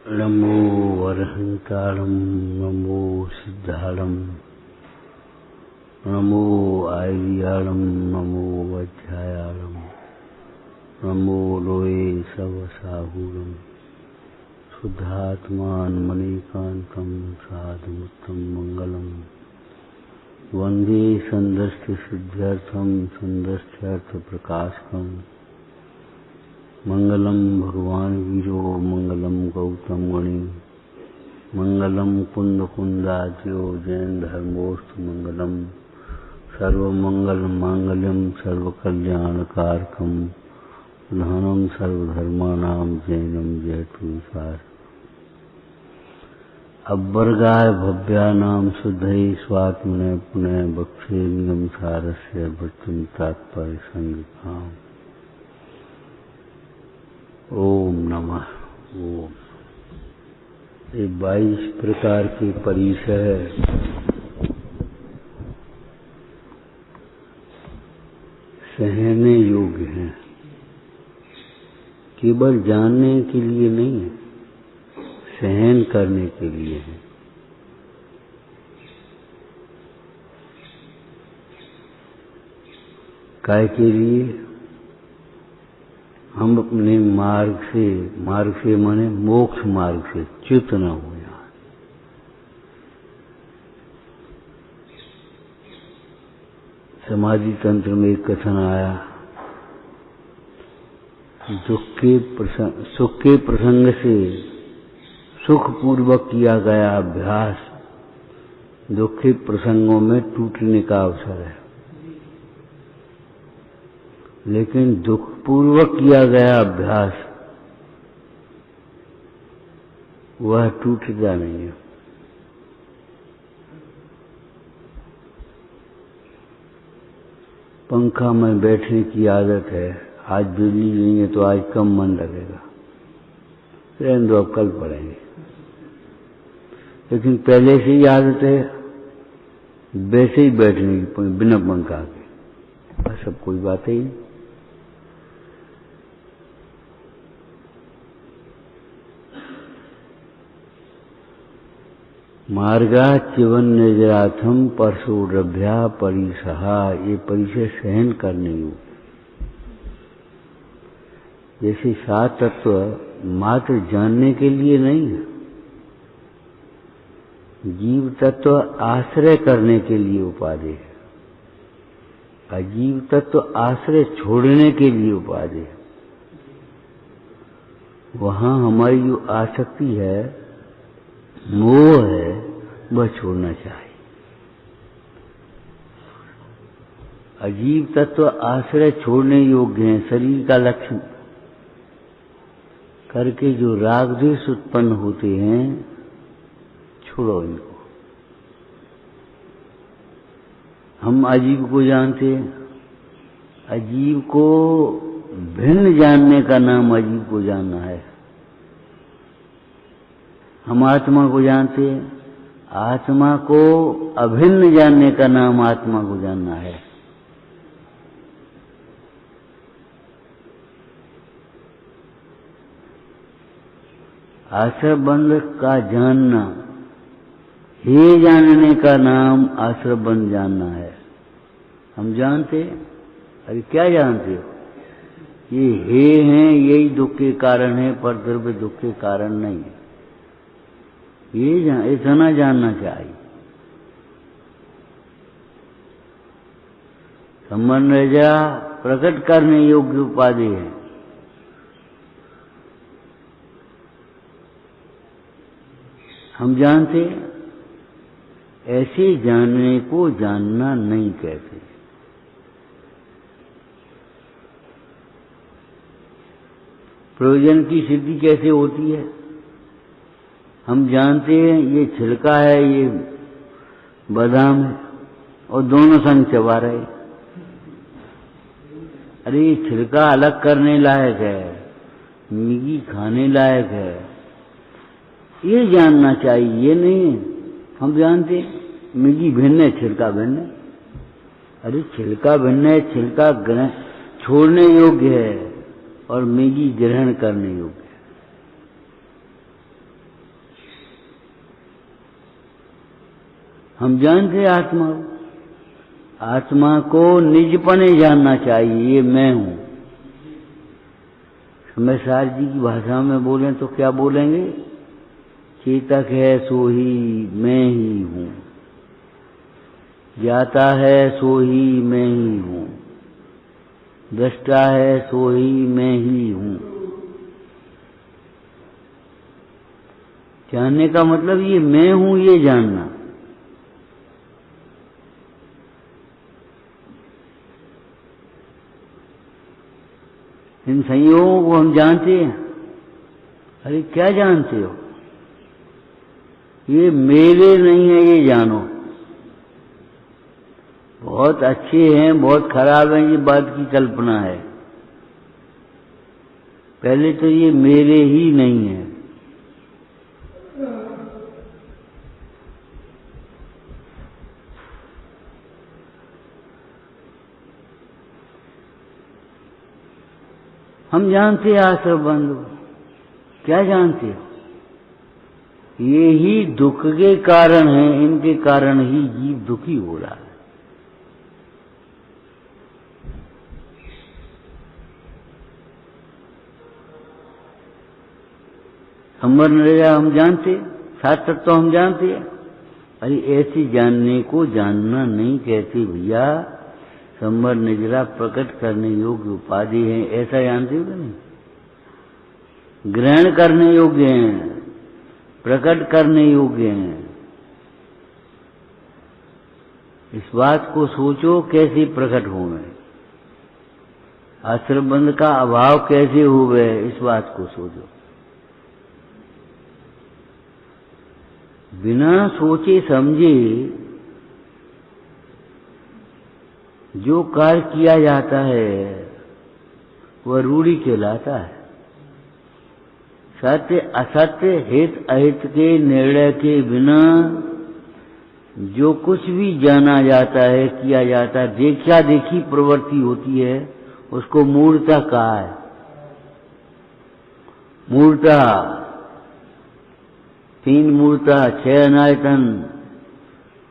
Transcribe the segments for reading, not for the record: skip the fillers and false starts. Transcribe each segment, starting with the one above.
नमो अरहंताणं नमो सिद्धाणं नमो आयर्याणं नमो वज्रायाणं नमो लोये सवसाहूरं शुद्धात्मान मणिकान्तं साधुमुत्तम मंगलम वंदे संदस्य सिद्ध्यर्थं संदस्थ्यर्थ प्रकाशकम् मंगलम भगवान वीरो मंगलम गौतम गणी मंगलम कुंद कुंदाज्यो जैन धर्मोस्तु मंगलम सर्वमंगल मांगल्यम सर्वकल्याणकारकम प्रधानम सर्वधर्मानां जैनम जयतु विकार अब्बरगाय भव्यानां शुद्धये स्वात्मने पुनः बक्षे निगम सारस्य भक्तिं तात्पर्य संगिताम् ओम नमः ओम। ये 22 प्रकार के परिचय सहने योग्य हैं, केवल जानने के लिए नहीं है, सहन करने के लिए है। काय के लिए? हम अपने मार्ग से माने मोक्ष मार्ग से च्युत न हो जाए। समाधि तंत्र में एक कथन आया, सुख के प्रसंग से सुखपूर्वक किया गया अभ्यास दुखी प्रसंगों में टूटने का अवसर है, लेकिन दुखपूर्वक किया गया अभ्यास वह टूटता नहीं है। पंखा में बैठने की आदत है, आज बिजली नहीं है तो आज कम मन लगेगा, रहने दो अब कल पड़ेंगे, लेकिन पहले से ही आदत है वैसे ही बैठने की बिना पंखा के, बस अब कोई बात ही नहीं। मार्गा चिवन निजराथम परशोरभ्या परिसहा, ये परिचय सहन करने योग्य। जैसे 7 तत्व मात्र जानने के लिए नहीं है, जीव तत्व आश्रय करने के लिए उपाधि है, अजीव तत्व आश्रय छोड़ने के लिए उपाधि है। वहां हमारी जो आसक्ति है, मोह है, वह छोड़ना चाहिए। अजीव तत्व आश्रय छोड़ने योग्य हैं, शरीर का लक्ष्य करके जो राग द्वेष उत्पन्न होते हैं, छोड़ो इनको। हम अजीव को जानते हैं, अजीव को भिन्न जानने का नाम अजीव को जानना है। हम आत्मा को जानते हैं, आत्मा को अभिन्न जानने का नाम आत्मा को जानना है। आश्रय बंध का जानना, हे जानने का नाम आश्रय बंध जानना है। हम जानते हैं, अरे क्या जानते हो? ये हे हैं, यही दुख के कारण है, पर द्रव्य दुख के कारण नहीं है। ये इतना जानना चाहिए। संबंध रजा प्रकट करने योग्य उपाधि है। हम जानते, ऐसे जानने को जानना नहीं कहते। प्रयोजन की सिद्धि कैसे होती है? हम जानते हैं ये छिलका है, ये बादाम है, और दोनों संग चबा रहे। अरे ये छिलका अलग करने लायक है, मिगी खाने लायक है, ये जानना चाहिए। ये नहीं हम जानते मिगी भिन्न है, छिलका भिन्न है। अरे छिलका भिन्न है, छिलका ग्रहण छोड़ने योग्य है और मिगी ग्रहण करने योग्य है। हम जानते हैं आत्मा को। आत्मा को निजपने जानना चाहिए, ये मैं हूं। समयसार जी की भाषा में बोलें तो क्या बोलेंगे? चेतक है सो ही मैं ही हूं, ज्ञाता है सो ही मैं ही हूं, दृष्टा है सो ही मैं ही हूं। जानने का मतलब ये मैं हूं, ये जानना। इन संयोगों को हम जानते हैं। अरे क्या जानते हो? ये मेरे नहीं है, ये जानो। बहुत अच्छे हैं, बहुत खराब हैं, ये बात की कल्पना है। पहले तो ये मेरे ही नहीं है। हम जानते हैं आश्रम बंधु, क्या जानते हो? ये ही दुख के कारण है, इनके कारण ही जीव दुखी हो रहा है। संवर नरेगा हम जानते, सात तत्व हम जानते हैं। अरे ऐसे जानने को जानना नहीं कहते भैया। संवर निजरा प्रकट करने योग्य उपाधि है, ऐसा जानते हो कि नहीं? ग्रहण करने योग्य हैं, प्रकट करने योग्य हैं। इस बात को सोचो कैसे प्रकट हो गए, आश्रमबंध का अभाव कैसे हो गए, इस बात को सोचो। बिना सोचे समझे जो कार्य किया जाता है वह रूढ़ि कहलाता है। सत्य असत्य हित अहित के निर्णय के बिना जो कुछ भी जाना जाता है, किया जाता है, देखा देखी प्रवृत्ति होती है, उसको मूर्ता कहा है। मूर्ता, तीन मूर्ता, छह अनायतन।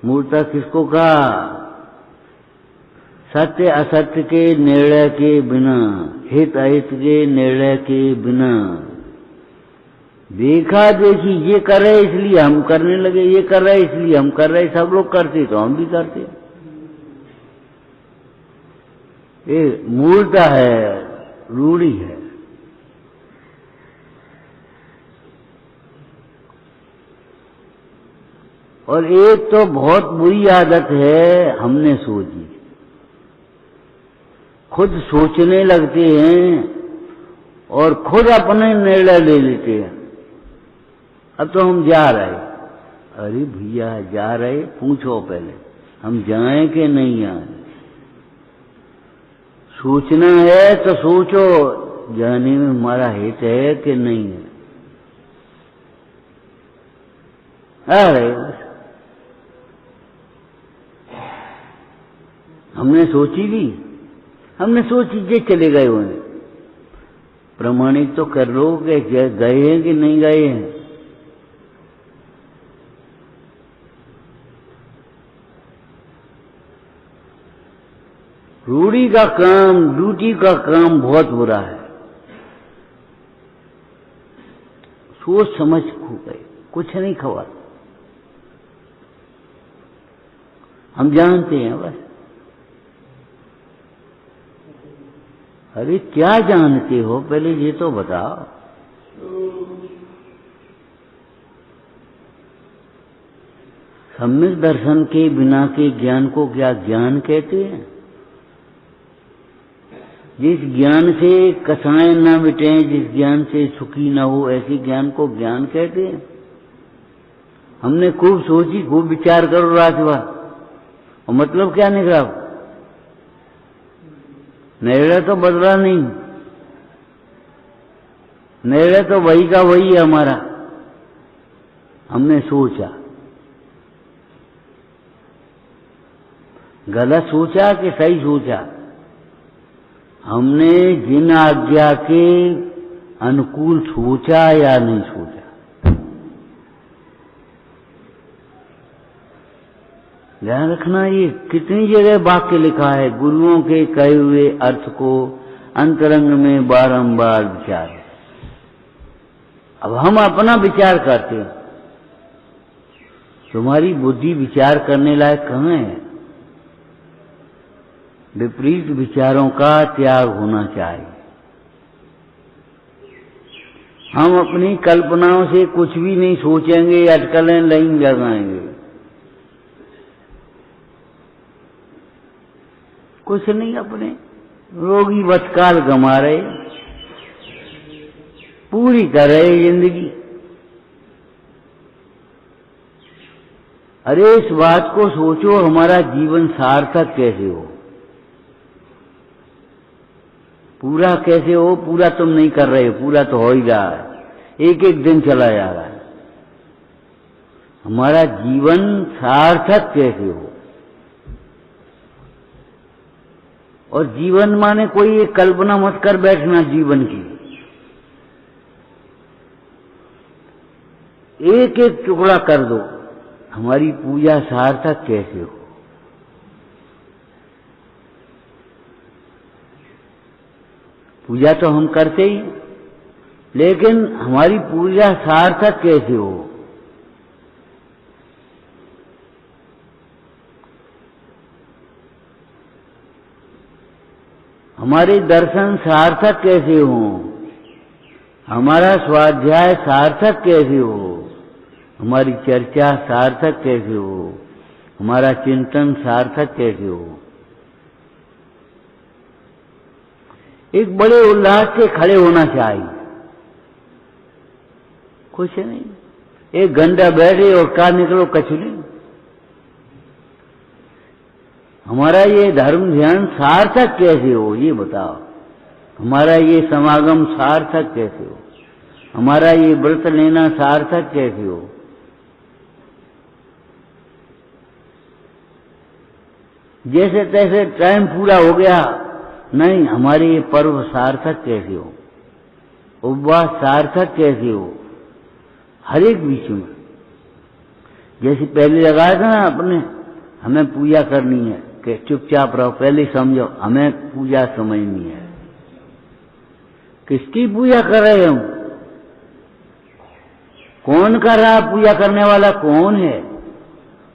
मूर्ता किसको कहा? सत्य असत्य के निर्णय के बिना, हित अहित के निर्णय के बिना, देखा देखी ये कर रहे इसलिए हम करने लगे, ये कर रहे इसलिए हम कर रहे, सब लोग करते तो हम भी करते। ये मूर्ता है, रूढ़ी है। और एक तो बहुत बुरी आदत है, हमने सोची, खुद सोचने लगते हैं और खुद अपने निर्णय ले लेते हैं। अब तो हम जा रहे। अरे भैया जा रहे, पूछो पहले हम जाएं कि नहीं जाएं। सोचना है तो सोचो जाने में हमारा हित है कि नहीं है। अरे हमने सोची ली, हमने सोची जे चले गए उन्हें। प्रमाणिक तो कर लो कि गए हैं कि नहीं गए हैं। रूढ़ी का काम, ड्यूटी का काम बहुत बुरा है। सोच समझ खो गए, कुछ नहीं खबर। हम जानते हैं बस। अरे क्या जानते हो पहले ये तो बताओ। सम्यक दर्शन के बिना के ज्ञान को क्या ज्ञान कहते हैं? जिस ज्ञान से कसाएं न मिटे, जिस ज्ञान से सुखी न हो, ऐसे ज्ञान को ज्ञान कहते हैं। हमने खूब सोची, खूब विचार करो रात भर, और मतलब क्या निकला? निर्णय तो बदला नहीं, निर्णय तो वही का वही है हमारा। हमने सोचा, गलत सोचा कि सही सोचा? हमने जिन आज्ञा के अनुकूल सोचा या नहीं सोचा? ध्यान रखना, ये कितनी जगह वाक्य लिखा है, गुरुओं के कहे हुए अर्थ को अंतरंग में बारंबार विचार। अब हम अपना विचार करते हैं, तुम्हारी बुद्धि विचार करने लायक कहाँ है? विपरीत विचारों का त्याग होना चाहिए। हम अपनी कल्पनाओं से कुछ भी नहीं सोचेंगे, अटकलें नहीं लगाएंगे, कुछ नहीं, अपने रोगी बतकाल गमा रहे, पूरी कर रहे जिंदगी। अरे इस बात को सोचो, हमारा जीवन सार्थक कैसे हो, पूरा कैसे हो? पूरा तुम नहीं कर रहे हो, पूरा तो हो ही रहा है, एक एक दिन चला जा रहा है। हमारा जीवन सार्थक कैसे हो? और जीवन माने कोई एक कल्पना मत कर बैठना जीवन की, एक एक टुकड़ा कर दो। हमारी पूजा सार्थक कैसे हो? पूजा तो हम करते ही, लेकिन हमारी पूजा सार्थक कैसे हो? हमारे दर्शन सार्थक कैसे हो? हमारा स्वाध्याय सार्थक कैसे हो? हमारी चर्चा सार्थक कैसे हो? हमारा चिंतन सार्थक कैसे हो? एक बड़े उल्लास से खड़े होना चाहिए, कुछ नहीं, एक घंटा बैठे और का निकलो कचुली। हमारा ये धर्म ध्यान सार्थक कैसे हो, ये बताओ। हमारा ये समागम सार्थक कैसे हो? हमारा ये व्रत लेना सार्थक कैसे हो? जैसे तैसे टाइम पूरा हो गया, नहीं, हमारे ये पर्व सार्थक कैसे हो? उपवास सार्थक कैसे हो? हर एक बीच में, जैसे पहले लगाया था ना अपने, हमें पूजा करनी है कि चुपचाप रहो, पहले समझो हमें पूजा समझनी है। किसकी पूजा कर रहे हो? कौन कर रहा? पूजा करने वाला कौन है?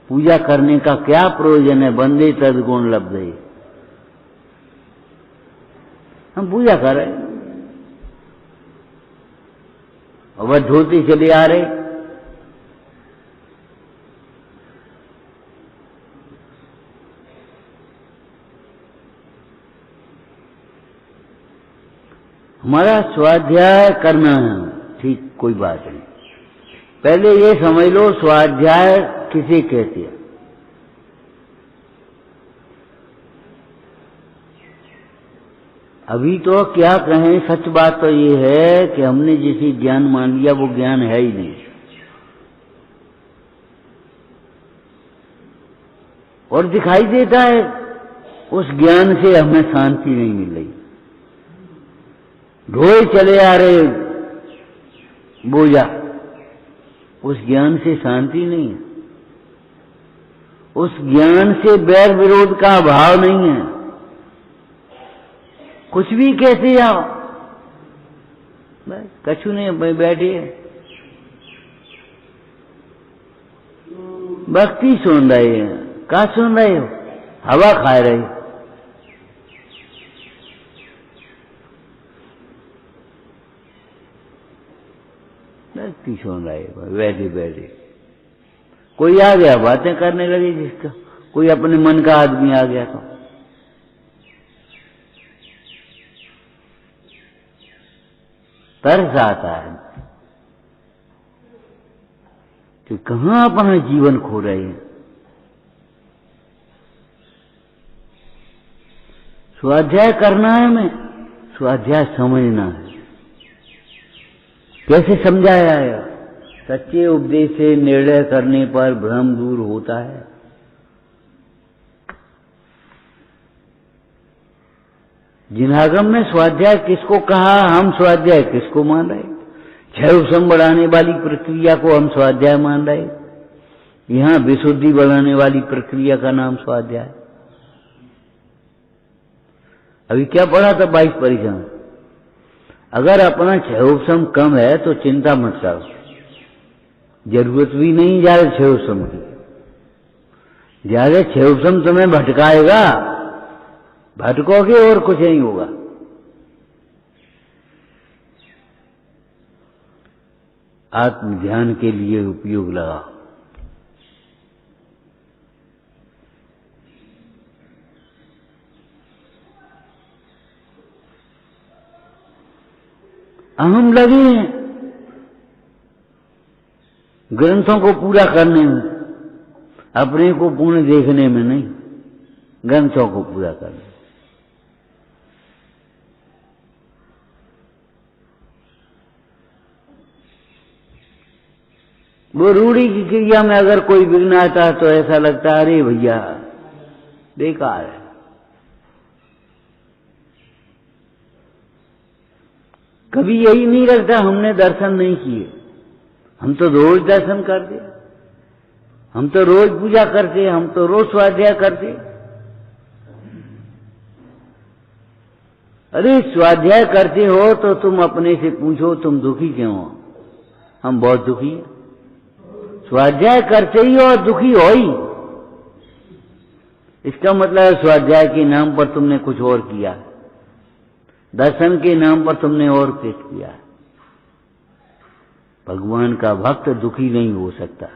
पूजा करने का क्या प्रयोजन है? बंदे तद्गुण लब्धे। हम पूजा कर रहे हैं और वह धोते चले आ रहे। हमारा स्वाध्याय करना है, ठीक, कोई बात नहीं। पहले ये समझ लो स्वाध्याय किसे कहते हैं। अभी तो क्या कहें, सच बात तो ये है कि हमने जिसे ज्ञान मान लिया वो ज्ञान है ही नहीं, और दिखाई देता है उस ज्ञान से हमें शांति नहीं मिल रही। ढोए चले आ रहे बोझा, उस ज्ञान से शांति नहीं है, उस ज्ञान से बैर विरोध का अभाव नहीं है। कुछ भी कैसे जाओ, बस कछु नहीं, बैठे भक्ति सुन रहे हैं। क्या सुन रहे हो? हवा खा रहे हो। भक्ति सुन रहे हो, बैठे बैठे। कोई आ गया बातें करने लगे, जिसका कोई अपने मन का आदमी आ गया तो तरस आता है कि कहां अपना जीवन खो रहे हैं। स्वाध्याय करना है, हमें स्वाध्याय समझना है। कैसे समझाया है? सच्चे उपदेश से निर्णय करने पर भ्रम दूर होता है। जिनागम में स्वाध्याय किसको कहा? हम स्वाध्याय किसको मान रहे? क्षय उपशम बढ़ाने वाली प्रक्रिया को हम स्वाध्याय मान रहे। यहां विशुद्धि बढ़ाने वाली प्रक्रिया का नाम स्वाध्याय। अभी क्या पढ़ा था 22 परिश्रम। अगर अपना क्षयोपशम कम है तो चिंता मत करो, जरूरत भी नहीं ज्यादा क्षयोपशम की। ज्यादा क्षयोपशम तुम्हें भटकाएगा, भटकोगे और कुछ नहीं होगा। आत्म ध्यान के लिए उपयोग लगाओ। हम लगे हैं ग्रंथों को पूरा करने में, अपने को पूर्ण देखने में नहीं, ग्रंथों को पूरा करने। वो रूढ़ी की क्रिया में अगर कोई विघ्न आता है तो ऐसा लगता है अरे भैया बेकार है। कभी यही नहीं लगता हमने दर्शन नहीं किए, हम तो रोज दर्शन करते, हम तो रोज पूजा करते, हम तो रोज स्वाध्याय करते। अरे स्वाध्याय करते हो तो तुम अपने से पूछो तुम दुखी क्यों हो? हम बहुत दुखी हैं। स्वाध्याय करते ही और दुखी हो ही, इसका मतलब है स्वाध्याय के नाम पर तुमने कुछ और किया, दर्शन के नाम पर तुमने और कुछ किया। भगवान का भक्त दुखी नहीं हो सकता।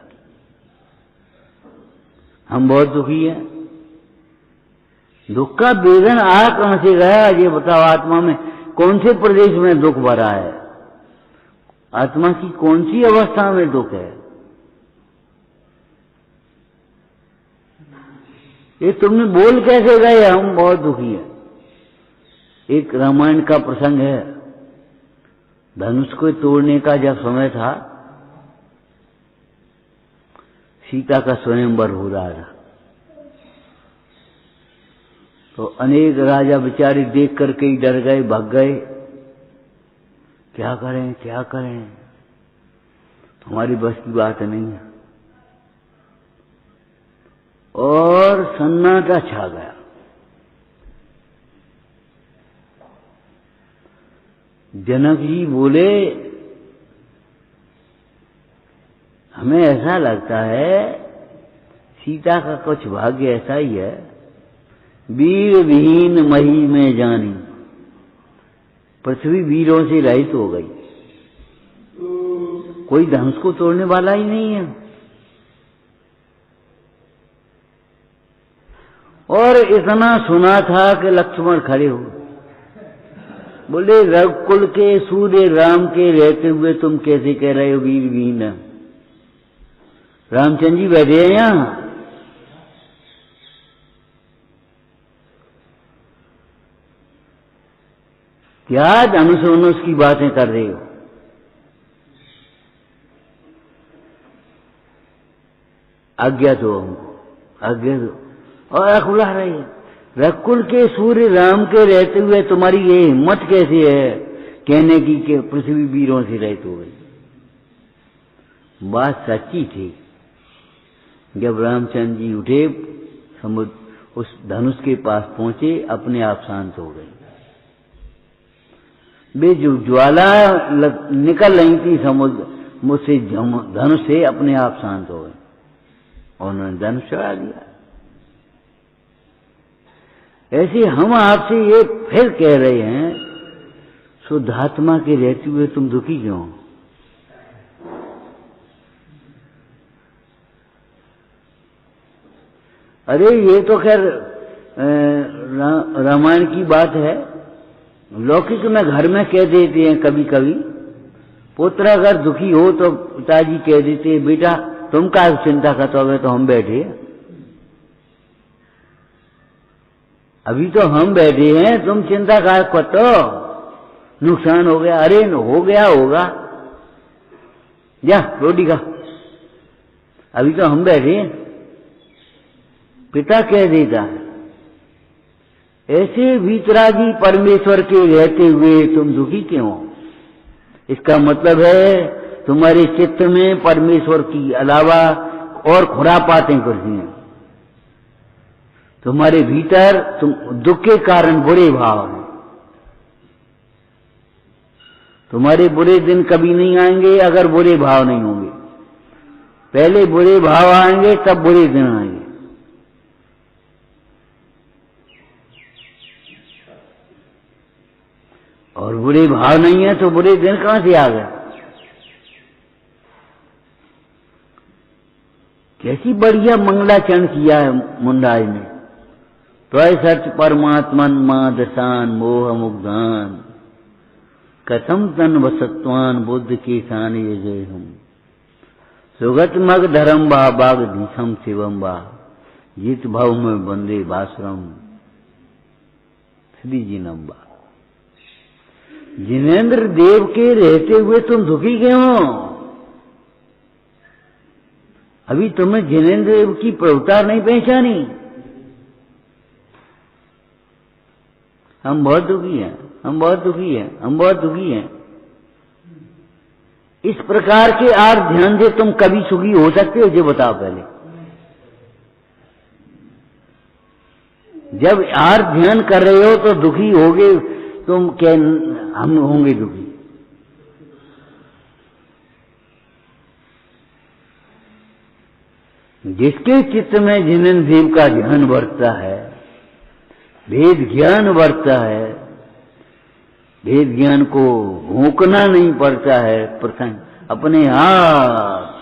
हम बहुत दुखी हैं। दुख का वेदन आ कहां से गया ये बताओ। आत्मा में कौन से प्रदेश में दुख भरा है? आत्मा की कौन सी अवस्था में दुख है? ये तुमने बोल कैसे गए हम बहुत दुखी हैं? एक रामायण का प्रसंग है, धनुष को तोड़ने का जब समय था, सीता का स्वयंवर हो रहा था, तो अनेक राजा बेचारे देख करके ही डर गए, भाग गए। क्या करें क्या करें, हमारी बस की बात नहीं है। और सन्नाटा छा गया। जनक जी बोले हमें ऐसा लगता है सीता का कुछ भाग्य ऐसा ही है, वीर विहीन मही में जानी, पृथ्वी वीरों से रहित हो गई, कोई धनुष को तोड़ने वाला ही नहीं है। और इतना सुना था कि लक्ष्मण खड़े हो बोले रघुकुल के सूर्य राम के रहते हुए तुम कैसे कह रहे हो वीर विहीन? रामचंद्र जी बैठे हैं यहां, क्या धनुष वनुष की बातें कर रहे हो? आज्ञा दो हमको, आज्ञा दो। और अखुला रही है, रघुकुल के सूर्य राम के रहते हुए तुम्हारी ये हिम्मत कैसी है कहने की कि पृथ्वी वीरों से रहित हो गई? बात सच्ची थी। जब रामचंद्र जी उठे, समुद्र उस धनुष के पास पहुंचे, अपने आप शांत हो गई। वे जो ज्वाला निकल रही थी समुद्र मुझसे धनुष से, अपने आप शांत हो गई और उन्होंने धनुष चढ़ा दिया। ऐसे हम आपसे ये फिर कह रहे हैं, शुद्धात्मा के रहते हुए तुम दुखी क्यों? अरे ये तो खैर रामायण की बात है, लौकिक में घर में कह देते हैं कभी कभी। पुत्र अगर दुखी हो तो पिताजी कह देते हैं बेटा तुम क्या चिंता करते हो, तो हम बैठे, अभी तो हम बैठे हैं, तुम चिंता क्या करते हो, नुकसान हो गया। अरे हो गया होगा, जा रोटी खा, अभी तो हम बैठे हैं। पिता कह देता है। ऐसे वीतरागी परमेश्वर के रहते हुए तुम दुखी क्यों? इसका मतलब है तुम्हारे चित्त में परमेश्वर की अलावा और खुरापातें करती हैं। तुम्हारे भीतर दुख के कारण बुरे भाव हैं। तुम्हारे बुरे दिन कभी नहीं आएंगे अगर बुरे भाव नहीं होंगे। पहले बुरे भाव आएंगे तब बुरे दिन आएंगे। और बुरे भाव नहीं है तो बुरे दिन कहां से आ गए? कैसी बढ़िया मंगलाचरण किया है मुंडाई ने। त्वय सच परमात्मन मां दशान मोह मुग्धान कथम तन वसत्वान बुद्ध के सान ये जय हम सुगत मग धर्म बा बाग धीसम शिवम बा जीत भाव में बंदे बासुरम श्री जी नंबा। जिनेन्द्र देव के रहते हुए तुम दुखी क्यों हो? अभी तुम्हें जिनेन्द्र देव की प्रवृत्ति नहीं पहचानी। हम बहुत दुखी हैं, हम बहुत दुखी हैं, हम बहुत दुखी हैं। इस प्रकार के आर ध्यान से तुम कभी सुखी हो सकते हो? ये बताओ पहले। जब आर ध्यान कर रहे हो तो दुखी होगे तुम, क्या हम होंगे दुखी? जिसके चित्त में जिनेन्द्र देव का ध्यान बढ़ता है, भेद ज्ञान बढ़ता है, भेद ज्ञान को भूखना नहीं पड़ता है, प्रथम अपने आप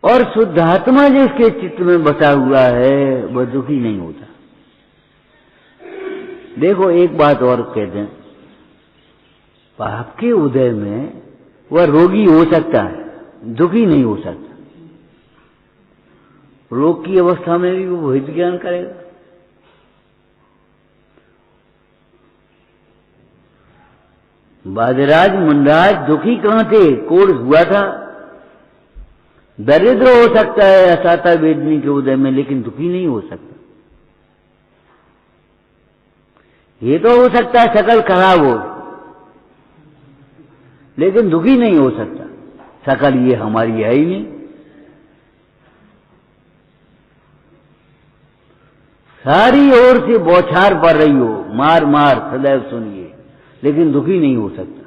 और शुद्धात्मा जिसके चित्त में बसा हुआ है वह दुखी नहीं होता। देखो एक बात और कहते हैं, पाप के उदय में वह रोगी हो सकता है, दुखी नहीं हो सकता। रोग की अवस्था में भी वो भेद ज्ञान करेगा। बाजराज मुंडराज दुखी कहां थे? कोढ़ हुआ था, दरिद्र हो सकता है असाता वेदनी के उदय में, लेकिन दुखी नहीं हो सकता। ये तो हो सकता है शकल खराब हो, लेकिन दुखी नहीं हो सकता। शकल ये हमारी है ही नहीं। सारी ओर से बौछार पड़ रही हो, मार मार सदैव सुनिए, लेकिन दुखी नहीं हो सकता।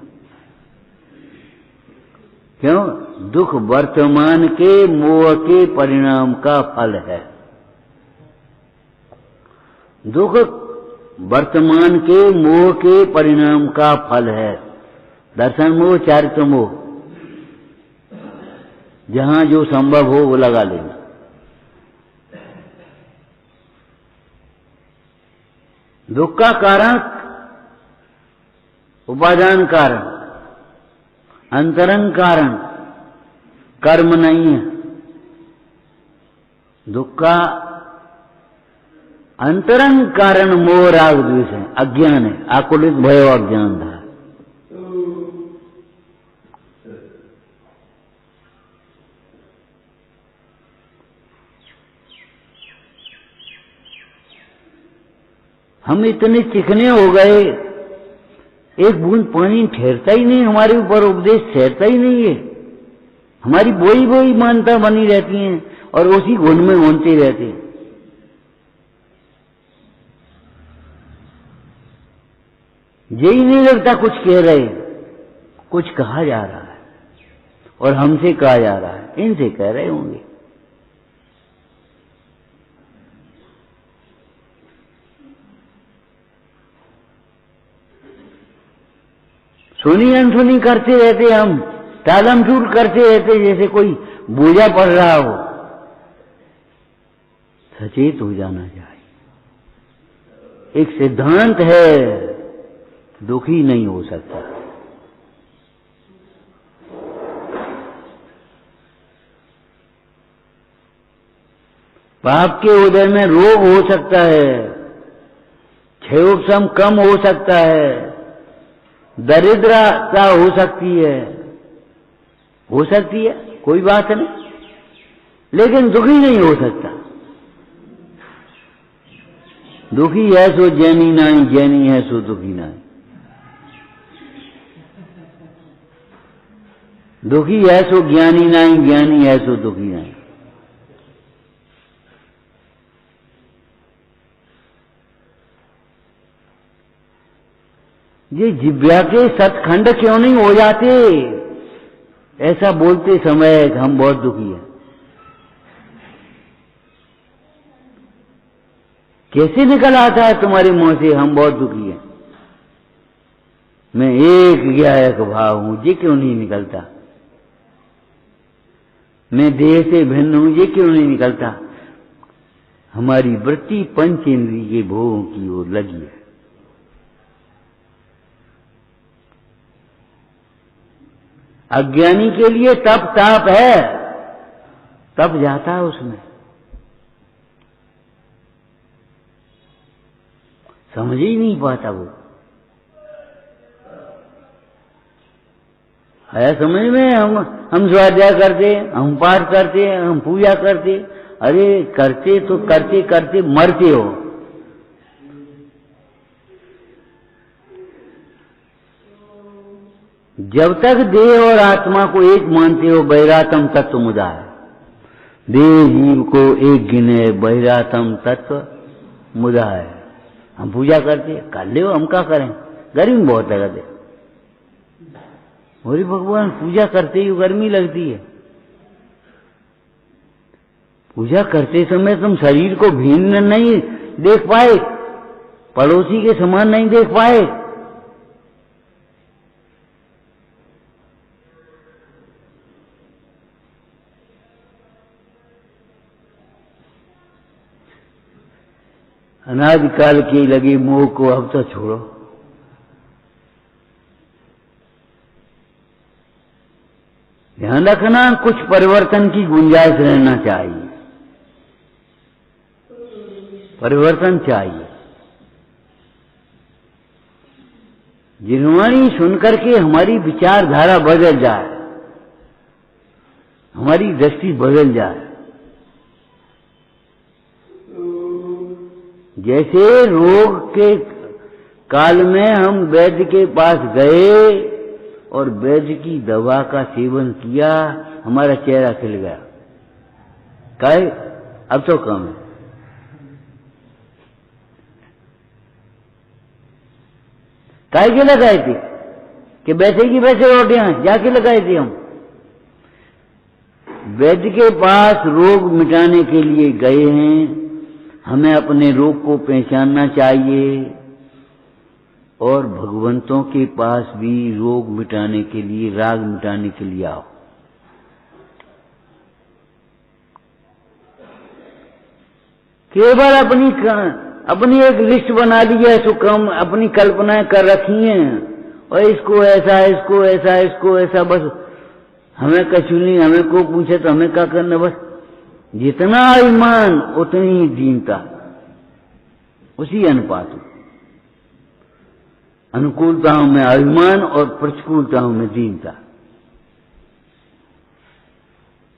क्यों? दुख वर्तमान के मोह के परिणाम का फल है। दुख वर्तमान के मोह के परिणाम का फल है। दर्शन मोह, चारित्र मोह, जहां जो संभव हो वो लगा लेना। दुख का कारण उपादान कारण, अंतरंग कारण, कर्म नहीं है। दुख का अंतरंग कारण मोह राग द्वेष है, अज्ञान है, आकुलित भय अज्ञान था। हम इतने चिकने हो गए, एक बूंद पानी ठहरता ही नहीं हमारे ऊपर, उपदेश ठहरता ही नहीं है। हमारी वही वही मानता बनी रहती हैं और उसी घुन में घूमते रहते हैं। यही नहीं लगता कुछ कह रहे, कुछ कहा जा रहा है और हमसे कहा जा रहा है, इनसे कह रहे होंगे। सुनी अनसुनी करते रहते, हम टालम टूट करते रहते जैसे कोई बोझा पड़ रहा हो। सचेत हो जाना चाहिए। एक सिद्धांत है, दुखी नहीं हो सकता। पाप के उदय में रोग हो सकता है, क्षयोपशम कम हो सकता है, दरिद्रता हो सकती है, कोई बात नहीं, लेकिन दुखी नहीं हो सकता। दुखी है सो जैनी नाई, जैनी है सो दुखी नाई। दुखी है सो ज्ञानी नहीं, ज्ञानी है सो दुखी नहीं। ये जिव्या के सतखंड क्यों नहीं हो जाते? ऐसा बोलते समय हम बहुत दुखी हैं। कैसे निकल आता है तुम्हारे मुंह से हम बहुत दुखी हैं? मैं एक ज्ञायक भाव हूं, ये क्यों नहीं निकलता? मैं देह से भिन्न हूं, ये क्यों नहीं निकलता? हमारी वृत्ति पंचेंद्रिय के भोगों की ओर लगी है। अज्ञानी के लिए तप ताप है, तप जाता है उसमें, समझ ही नहीं पाता वो। आया समझ में? हम स्वाध्याय करते, हम पाठ करते, हम पूजा करते, अरे करते तो करते करते मरते हो। जब तक देह और आत्मा को एक मानते हो, बहिरातम तत्व मुदा है। देह जीव को एक गिने, बहिरातम तत्व मुदा है। हम पूजा करते, कर ले, हम क्या करें? गर्मी बहुत लगती है। बोले भगवान पूजा करते ही गर्मी लगती है। पूजा करते समय तुम शरीर को भिन्न नहीं देख पाए, पड़ोसी के समान नहीं देख पाए। अनादिकाल के लगे मोह को अब तो छोड़ो। ध्यान रखना, कुछ परिवर्तन की गुंजाइश रहना चाहिए, परिवर्तन चाहिए। जिनवाणी सुनकर के हमारी विचारधारा बदल जाए, हमारी दृष्टि बदल जाए। जैसे रोग के काल में हम वैद्य के पास गए और वैद्य की दवा का सेवन किया, हमारा चेहरा खिल गया। कहे अब तो कम है। काहे के लगाए थे? कि वैसे की वैसे रोटियां जाके लगाए थे हम। वैद्य के पास रोग मिटाने के लिए गए हैं, हमें अपने रोग को पहचानना चाहिए। और भगवंतों के पास भी रोग मिटाने के लिए, राग मिटाने के लिए आओ। केवल अपनी एक लिस्ट बना ली है, सो कम अपनी कल्पनाएं कर रखी हैं, और इसको ऐसा, इसको ऐसा, इसको ऐसा, बस हमें कछु नहीं। हमें को पूछे तो हमें क्या करना? बस जितना ईमान उतनी ही दीनता, उसी अनुपात। अनुकूलताओं में अभिमान और प्रतिकूलताओं में दीनता।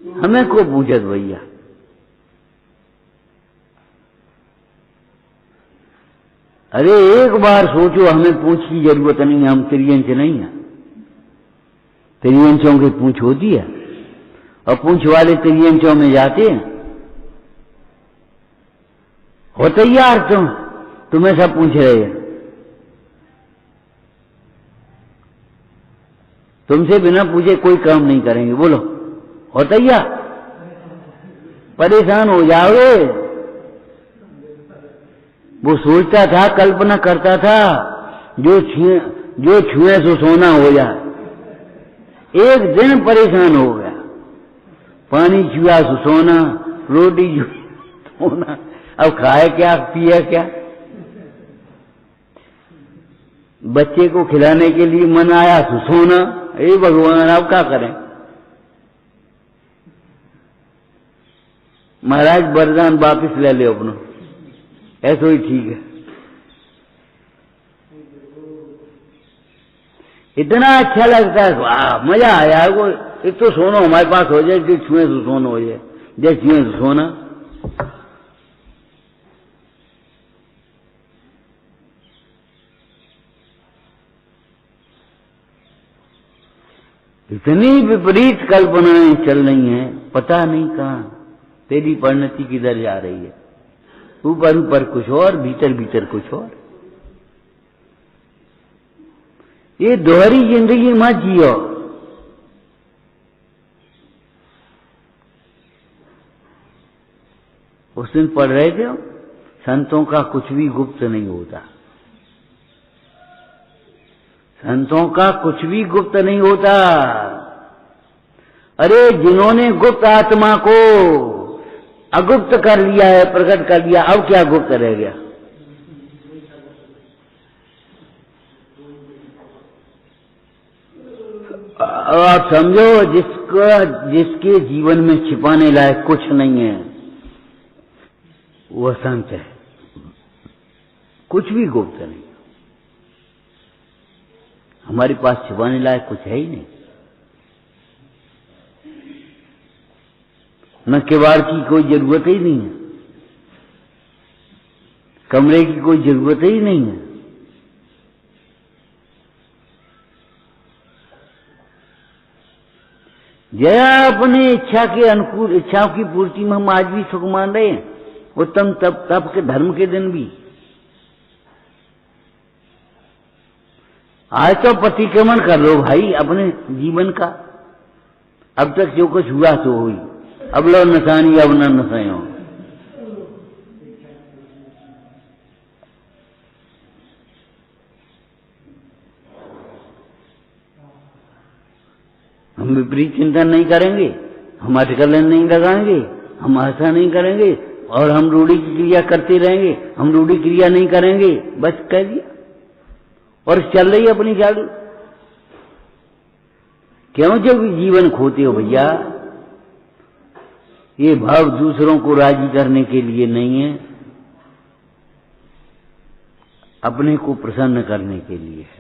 हमें को पूछत भैया? अरे एक बार सोचो, हमें पूछ की जरूरत नहीं है, हम त्रियंच नहीं है। त्रियंचों की पूछ होती है, और पूछ वाले त्रियंचों में जाते हैं। हो तैयार तुम्हें सब पूछ रहे हैं। तुमसे बिना पूछे कोई काम नहीं करेंगे, बोलो हो तैयार? परेशान हो जाओगे। वो सोचता था, कल्पना करता था, जो छुए सो सोना हो जाए। एक दिन परेशान हो गया। पानी छुआ सो सोना, रोटी सोना, अब खाए क्या, पिए क्या? बच्चे को खिलाने के लिए मन आया सो सोना। हे भगवान, अब क्या करें? महाराज वरदान वापिस ले ले अपना, ऐसा ही ठीक है। इतना अच्छा लगता है, वाह मजा आया। वो एक तो सोना हमारे पास हो जाए, जो छुए तो सोना हो जाए, जैसे छुए तो सोना। इतनी विपरीत कल्पनाएं चल रही हैं, पता नहीं कहां तेरी परिणति किधर जा रही है। ऊपर ऊपर कुछ और, भीतर भीतर कुछ और। ये दोहरी जिंदगी मत जियो। उस दिन पढ़ रहे थे, संतों का कुछ भी गुप्त नहीं होता। संतों का कुछ भी गुप्त नहीं होता। अरे जिन्होंने गुप्त आत्मा को अगुप्त कर लिया है, प्रकट कर लिया, अब क्या गुप्त रह गया? अब आप समझो, जिसके जीवन में छिपाने लायक कुछ नहीं है वह संत है। कुछ भी गुप्त नहीं। हमारे पास छिपाने लायक कुछ है ही नहीं। न किवाड़ की कोई जरूरत ही नहीं है, कमरे की कोई जरूरत ही नहीं है। जया अपने इच्छा के अनुकूल, इच्छाओं की पूर्ति में हम आज भी सुख मान रहे हैं। उत्तम तप के धर्म के दिन भी आज तो प्रतिक्रमण कर लो भाई अपने जीवन का। अब तक जो कुछ हुआ तो हुई, अब लो नसानी, अब न नसायो। हम विपरीत चिंतन नहीं करेंगे, हम अटकलें नहीं लगाएंगे, हम ऐसा नहीं करेंगे, और हम रूढ़ी की क्रिया करते रहेंगे। हम रूढ़ी क्रिया नहीं करेंगे, बस कह दिया और चल रही अपनी चालू। क्यों जो जीवन खोते हो भैया? ये भाव दूसरों को राजी करने के लिए नहीं है, अपने को प्रसन्न करने के लिए है।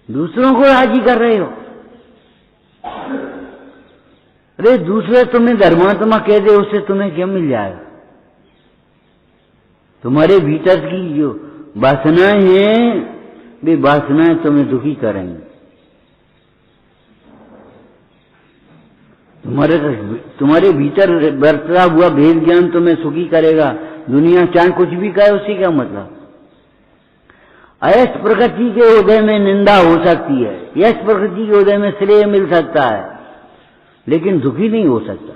दूसरों को राजी कर रहे हो। अरे दूसरे तुम्हें धर्मात्मा कह दे, उससे तुम्हें क्या मिल जाएगा? तुम्हारे भीतर की जो वासनाएं हैं, वे वासनाएं तुम्हें दुखी करेंगे। तुम्हारे भीतर बरतरा हुआ भेद ज्ञान तुम्हें सुखी करेगा। दुनिया चाहे कुछ भी कहे, उससे क्या मतलब? अयस्क प्रकृति के हृदय में निंदा हो सकती है, यश प्रकृति के हृदय में श्रेय मिल सकता है, लेकिन दुखी नहीं हो सकता।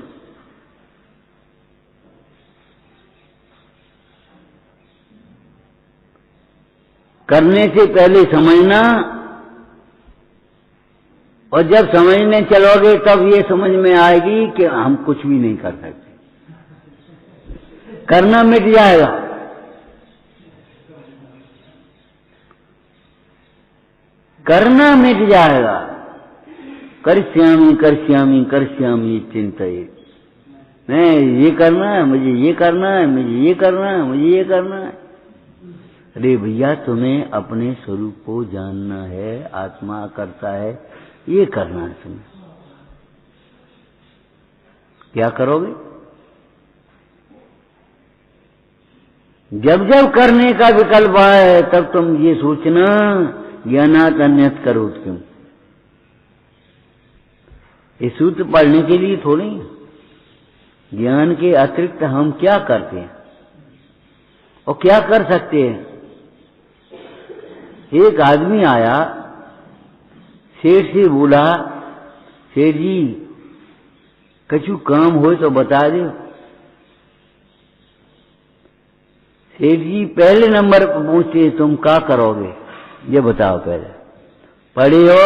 करने से पहले समझना, और जब समझने चलोगे तब ये समझ में आएगी कि हम कुछ भी नहीं कर सकते। करना मिट जाएगा। करना मिट जाएगा। करश्यामी करश्यामी करश्यामी चिंतये। मैं ये करना है, मुझे ये करना है, मुझे ये करना है, मुझे ये करना है। अरे भैया, तुम्हें अपने स्वरूप को जानना है, आत्मा करता है, ये करना है तुम्हें। क्या करोगे? जब जब करने का विकल्प आए तब तुम ये सोचना, ज्ञानात अन्यत करोत क्यों। ये सूत्र पढ़ने के लिए थोड़ी, ज्ञान के अतिरिक्त हम क्या करते हैं और क्या कर सकते हैं। एक आदमी आया, सेठ से बोला, सेठ जी कछु काम हो तो बता दो। सेठ जी पहले नंबर पर पूछते, तुम क्या करोगे ये बताओ पहले। पढ़े हो?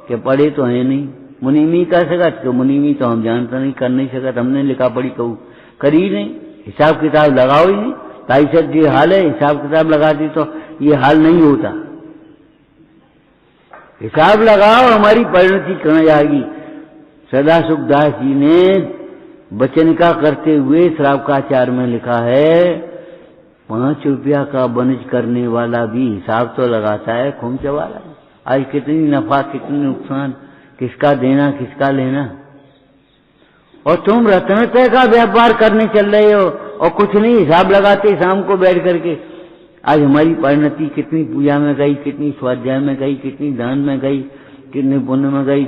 कि पढ़े तो है नहीं। मुनीमी कर सकत? कि मुनीमी तो हम जानते नहीं, कर नहीं सकत, हमने लिखा पढ़ी कहू करी नहीं, हिसाब किताब लगाओ ही नहीं। ताई सर ये हाल है, हिसाब किताब लगाती तो ये हाल नहीं होता। हिसाब लगाओ, हमारी परिणति कहाँ जाएगी। सदा सुखदास जी ने वचन का करते हुए श्रावकाचार में लिखा है, 5 रुपया का वनिज करने वाला भी हिसाब तो लगाता है खुमचे वाला। आज कितनी नफा कितनी नुकसान, किसका देना किसका लेना। और तुम रत्नत्रय का व्यापार करने चल रहे हो और कुछ नहीं हिसाब लगाते शाम को बैठ करके। आज हमारी परिणति कितनी पूजा में गई, कितनी स्वाध्याय में गई, कितनी दान में गई, कितने पुण्य में गई,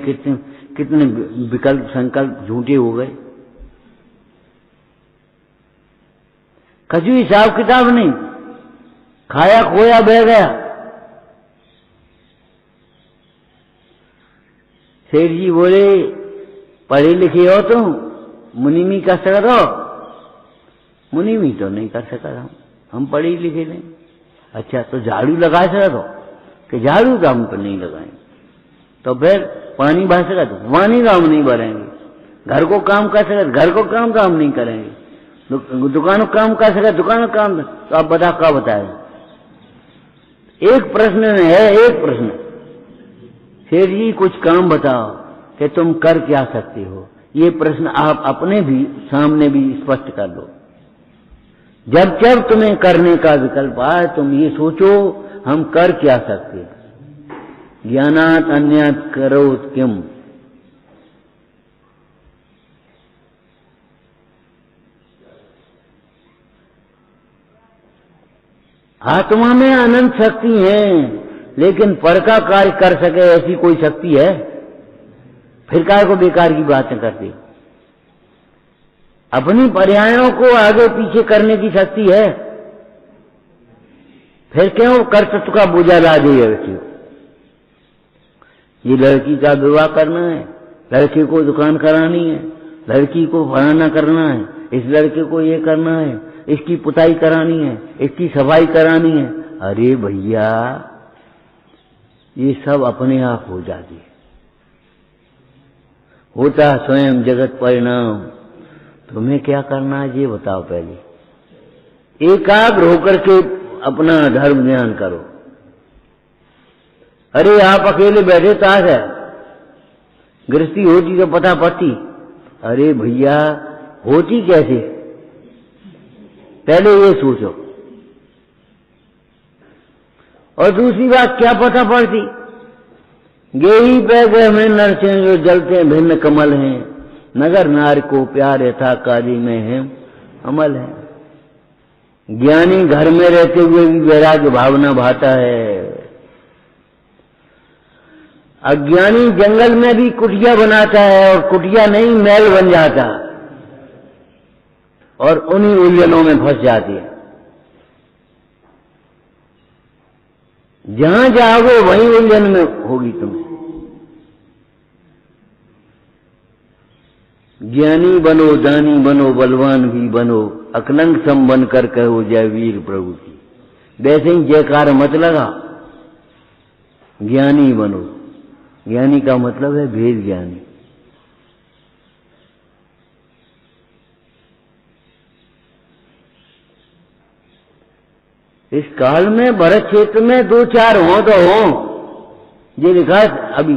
कितने विकल्प संकल्प झूठे हो गए। कछु हिसाब किताब नहीं, खाया खोया बह गया। सेठ जी बोले पढ़े लिखे हो तुम, मुनिमी कर सकते हो? मुनिमी तो नहीं कर सकता हम पढ़े लिखे नहीं। अच्छा तो झाड़ू लगा सकते हो? कि झाड़ू तो हम तो नहीं लगाएंगे। तो फिर पानी भर सकते हो? पानी तो हम नहीं भरेंगे। घर को काम कर सकते, घर को काम तो हम नहीं करेंगे। दुकानों काम कर सकते, दुकानों काम तो आप बता क्या बताए? एक प्रश्न है, एक प्रश्न, सेठ जी कुछ काम बताओ कि तुम कर क्या सकते हो। ये प्रश्न आप अपने भी सामने भी स्पष्ट कर लो। जब जब तुम्हें करने का विकल्प आए तुम ये सोचो हम कर क्या सकते। ज्ञानात् अन्यत् करोति किम। आत्मा में अनंत शक्ति है, लेकिन पर का कार्य कर सके ऐसी कोई शक्ति है? फिर काय को बेकार की बातें करते। अपनी पर्यायों को आगे पीछे करने की शक्ति है, फिर क्यों कर्तृत्व का बोझा ला दी है? ये लड़की का विवाह करना है, लड़के को दुकान करानी है, लड़की को फलाना करना है, इस लड़के को ये करना है, इसकी पुताई करानी है, इसकी सफाई करानी है। अरे भैया ये सब अपने आप हो जाती है, होता स्वयं जगत परिणाम। तुम्हें क्या करना है ये बताओ। पहले एकाग्र होकर के अपना धर्म ध्यान करो। अरे आप अकेले बैठे ताश है, गृहस्थी होती तो पता पड़ती। अरे भैया होती कैसे, पहले ये सोचो। और दूसरी बात क्या पता पड़ती, गेही पे गए में नरसे जो जलते भिन्न कमल हैं, नगर नार को प्यार यथा काजी में है अमल है। ज्ञानी घर में रहते हुए भी वैराग्य भावना भाता है। अज्ञानी जंगल में भी कुटिया बनाता है और कुटिया नहीं महल बन जाता और उन्हीं उलझनों में फंस जाती है। जहां जाओगे वहीं उलझन में होगी तुम्हें। ज्ञानी बनो, दानी बनो, बलवान भी बनो, अकलंक सम बन कर कहो जय वीर प्रभु की। वैसे ही जयकार मत लगा, ज्ञानी बनो। ज्ञानी का मतलब है भेद ज्ञानी। इस काल में भरत क्षेत्र में दो चार हो तो हो, ये लिखा है अभी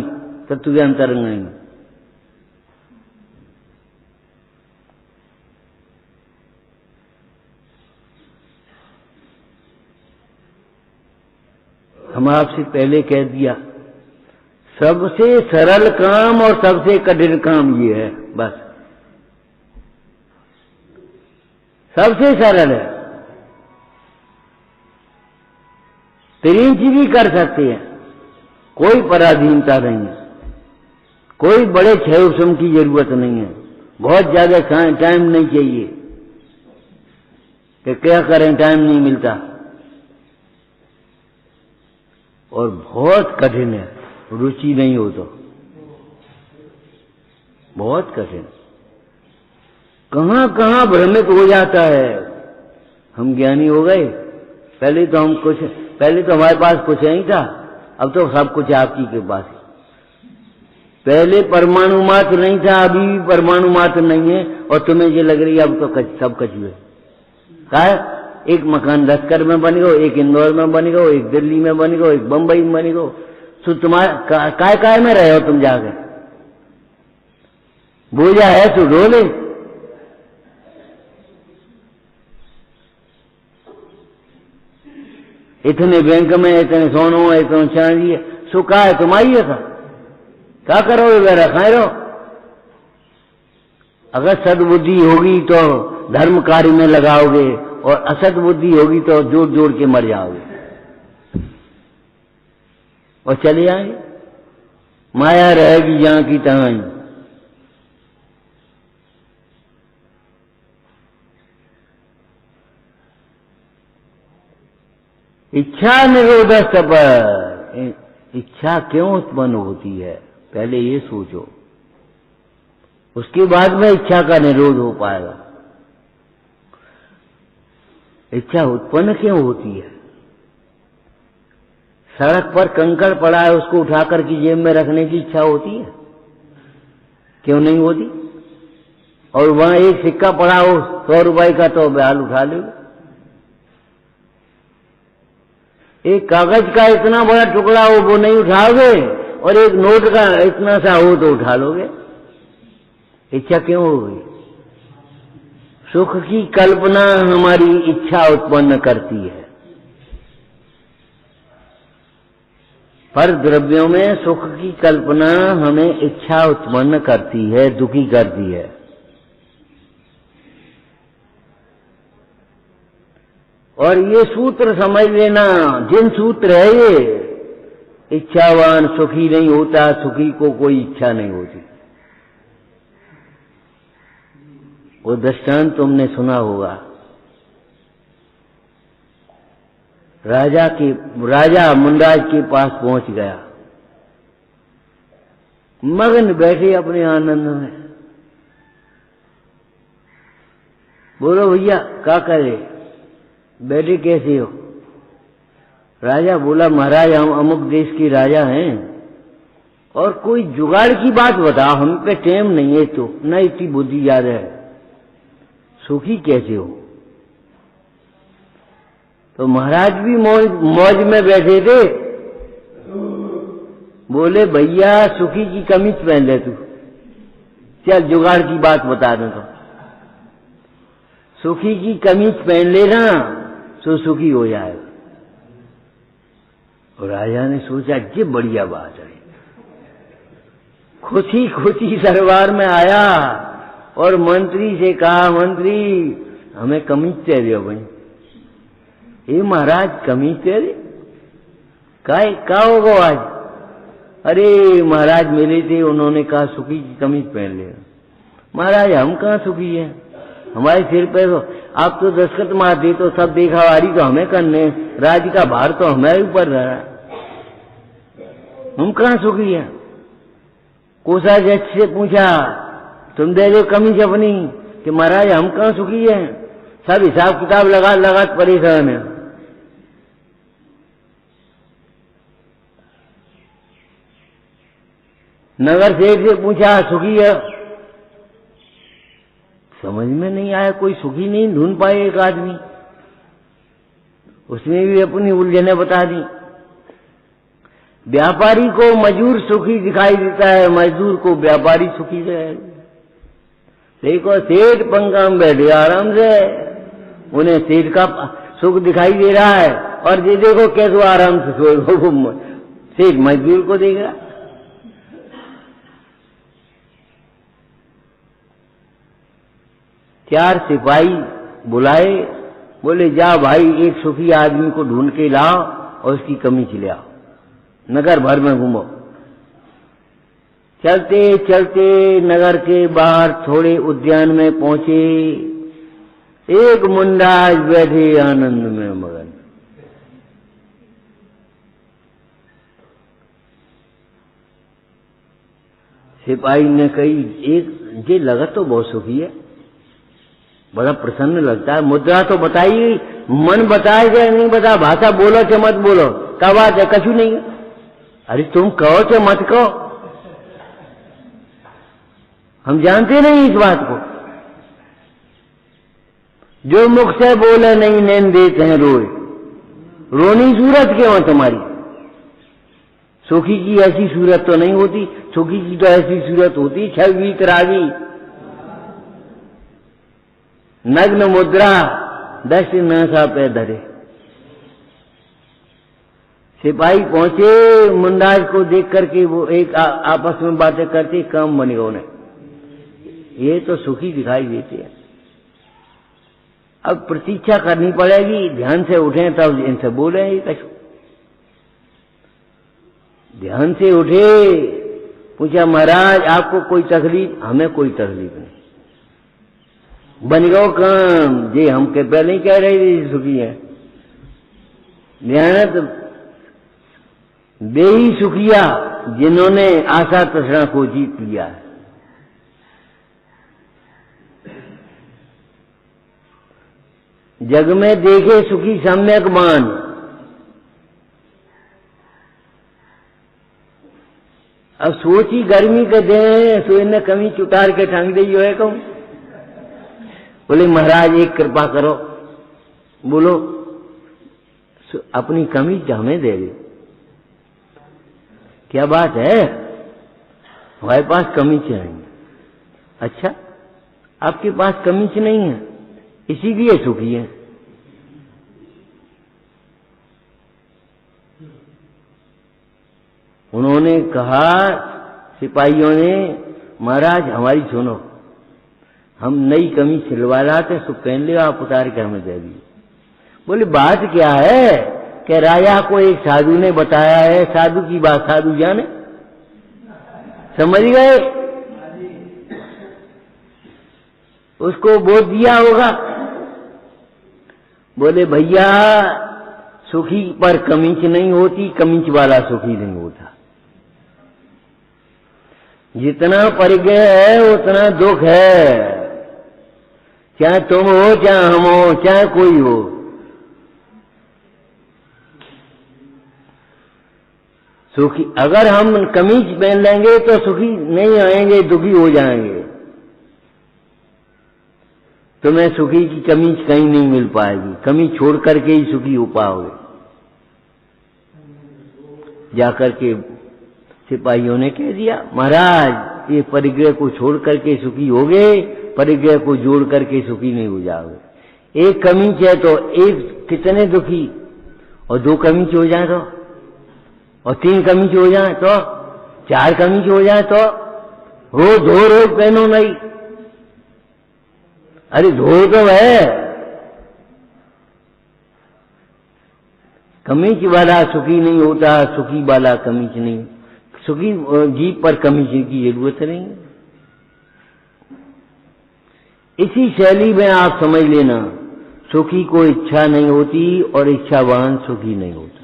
तत्व ज्ञान तरंग में। हम आपसे पहले कह दिया सबसे सरल काम और सबसे कठिन काम ये है, बस। सबसे सरल है, त्रिंच भी कर सकते हैं, कोई पराधीनता नहीं है, कोई बड़े क्षय उपशम की जरूरत नहीं है, बहुत ज्यादा टाइम नहीं चाहिए कि क्या करें, टाइम नहीं मिलता। और बहुत कठिन है, रुचि नहीं हो तो बहुत कठिन, कहां कहां भ्रमित हो जाता है। हम ज्ञानी हो गए, पहले तो हमारे पास कुछ नहीं था, अब तो सब कुछ आपकी के पास है। पहले परमाणु मात्र नहीं था, अभी भी परमाणु मात्र नहीं है, और तुम्हें ये लग रही है अब तो सब कचू है। क्या एक मकान लश्कर में बन गो, एक इंदौर में बन गो, एक दिल्ली में बन गो, एक बंबई में बन गो, तो तुम्हारे काय में रहे हो तुम जाके? बोझा है तो ढोले। इतने बैंक में, इतने सोनो, इतने चांदी, सो का है तुम्हारी है? क्या करोगे? वे रखाए रहो। अगर सद्बुद्धि होगी तो धर्म कार्य में लगाओगे, और असत बुद्धि होगी तो जोड़ जोड़ के मर जाओगे और चले आएंगे। माया रहेगी जहां की तहां ही। इच्छा निरोधस्त पर, इच्छा क्यों उत्पन्न होती है पहले ये सोचो, उसके बाद में इच्छा का निरोध हो पाएगा। इच्छा उत्पन्न क्यों होती है? सड़क पर कंकड़ पड़ा है, उसको उठाकर की जेब में रखने की इच्छा होती है? क्यों नहीं होती? और वहां एक सिक्का पड़ा हो 100 रुपए का तो बहाल उठा लो। एक कागज का इतना बड़ा टुकड़ा हो वो नहीं उठाओगे, और एक नोट का इतना सा हो तो उठा लोगे। इच्छा क्यों हो गई? सुख की कल्पना हमारी इच्छा उत्पन्न करती है। पर द्रव्यों में सुख की कल्पना हमें इच्छा उत्पन्न करती है, दुखी करती है। और ये सूत्र समझ लेना, जिन सूत्र है ये, इच्छावान सुखी नहीं होता, सुखी को कोई इच्छा नहीं होती। वो दृष्टांत तुमने सुना होगा, राजा मुंडराज के पास पहुंच गया, मगन बैठे अपने आनंद में। बोलो भैया क्या करे, बैठे कैसे हो? राजा बोला महाराज हम अमुक देश के राजा हैं, और कोई जुगाड़ की बात बताओ, हम पे टाइम नहीं है, तो न इतनी बुद्धि याद है, सुखी कैसे हो? तो महाराज भी मौज में बैठे थे, बोले भैया सुखी की कमीज पहन ले तू, चल जुगाड़ की बात बता दो। तो सुखी की कमीज पहन लेना तो सुखी हो जाएगा। और राजा ने सोचा ये बढ़िया बात है, खुशी खुशी दरबार में आया और मंत्री से कहा मंत्री हमें कमीज दे दियो भाई। ये महाराज कमीज दे दे, क्या होगा आज? अरे महाराज मिले थे, उन्होंने कहा सुखी की कमीज पहन ले। महाराज हम कहाँ सुखी हैं, हमारे सिर पे तो आप तो दस्तखत मार दी तो सब देखावारी तो हमें करने, राज्य का भार तो हमारे ऊपर रहा, हम कहाँ सुखी हैं? कोषाध्यक्ष से पूछा तुम दे दो कमीज अपनी, कि महाराज हम कहाँ सुखी हैं, सब हिसाब किताब लगा परेशान है। नगर सेठ से पूछा सुखी है, समझ में नहीं आया, कोई सुखी नहीं ढूंढ पाए एक आदमी, उसने भी अपनी उलझने बता दी। व्यापारी को मजदूर सुखी दिखाई देता है, मजदूर को व्यापारी सुखी है। देखो सेठ पंखा में बैठे आराम से, उन्हें सेठ का सुख दिखाई दे रहा है, और ये देखो कैसे आराम से सो, सेठ मजदूर को देख रहा। चार सिपाही बुलाए, बोले जा भाई एक सुखी आदमी को ढूंढ के लाओ और उसकी कमीज ले आओ, नगर भर में घूमो। चलते चलते नगर के बाहर थोड़े उद्यान में पहुंचे, एक मुंडाज बैठे आनंद में मगन। सिपाही ने कही एक ये लगा तो बहुत सुखी है, बड़ा प्रसन्न लगता है, मुद्रा तो बताइए, मन बताएगा नहीं बता, भाषा बोलो चाहे मत बोलो, क्या बात है, कछु नहीं है। अरे तुम कहो चाहे मत कहो, हम जानते नहीं इस बात को। जो मुख से बोले नहीं नैन देते हैं रोए, रोनी सूरत क्यों है तुम्हारी? सुखी की ऐसी सूरत तो नहीं होती, सुखी की तो ऐसी सूरत होती छवि तरागी, नग्न मुद्रा दस नशा पे धरे। सिपाही पहुंचे, मुंडाज को देख करके वो एक आपस में बातें करते, काम बने उन्हें, ये तो सुखी दिखाई देती है। अब प्रतीक्षा करनी पड़ेगी, ध्यान से उठे तब इनसे बोले ही कछु। ध्यान से उठे, पूछा महाराज आपको कोई तकलीफ? हमें कोई तकलीफ नहीं। बन गयो काम, जे हमके पहले ही कह रही थी सुखी है। ध्यान वे ही सुखिया जिन्होंने आशा तृष्णा को जीत लिया है। जग में देखे सुखी सम्यक मान। अब सोची गर्मी के दिन सो इन्हें कमी चुटार के टांग दी है कहूं। बोले महाराज एक कृपा करो। बोलो अपनी कमी हमें दे दे। क्या बात है, हमारे पास कमीज नहीं। अच्छा आपके पास कमीज नहीं है इसीलिए सुखी है। उन्होंने कहा सिपाहियों ने, महाराज हमारी सुनो, हम नई कमीज सिलवा रहा थे, सो पहन लिया, आप उतार के हमें दे दी। बोले बात क्या है कि राजा को एक साधु ने बताया है, साधु की बात साधु जाने, समझ गए? उसको बोध दिया होगा। बोले भैया सुखी पर कमीज नहीं होती, कमीज वाला सुखी नहीं होता। जितना परिग्रह है उतना दुख है, चाहे तुम हो चाहे हम हो चाहे कोई हो। सुखी अगर हम कमीज पहन लेंगे तो सुखी नहीं आएंगे, दुखी हो जाएंगे। तुम्हें सुखी की कमीज कहीं नहीं मिल पाएगी, कमीज छोड़ करके ही सुखी हो पाओगे। जाकर के सिपाहियों ने कह दिया महाराज ये परिग्रह को छोड़ करके सुखी होगे, परिग्रह को जोड़ करके सुखी नहीं हो जाओगे। एक कमीज है तो एक कितने दुखी, और दो कमीज हो जाए तो, और तीन कमीज हो जाए तो, चार कमीज हो जाए तो, रोज पहनो नहीं। अरे धो तो है। कमीज वाला सुखी नहीं होता, सुखी वाला कमीज नहीं। सुखी जीव पर कमीज की जरूरत नहीं। इसी शैली में आप समझ लेना, सुखी को इच्छा नहीं होती और इच्छावान सुखी नहीं होता।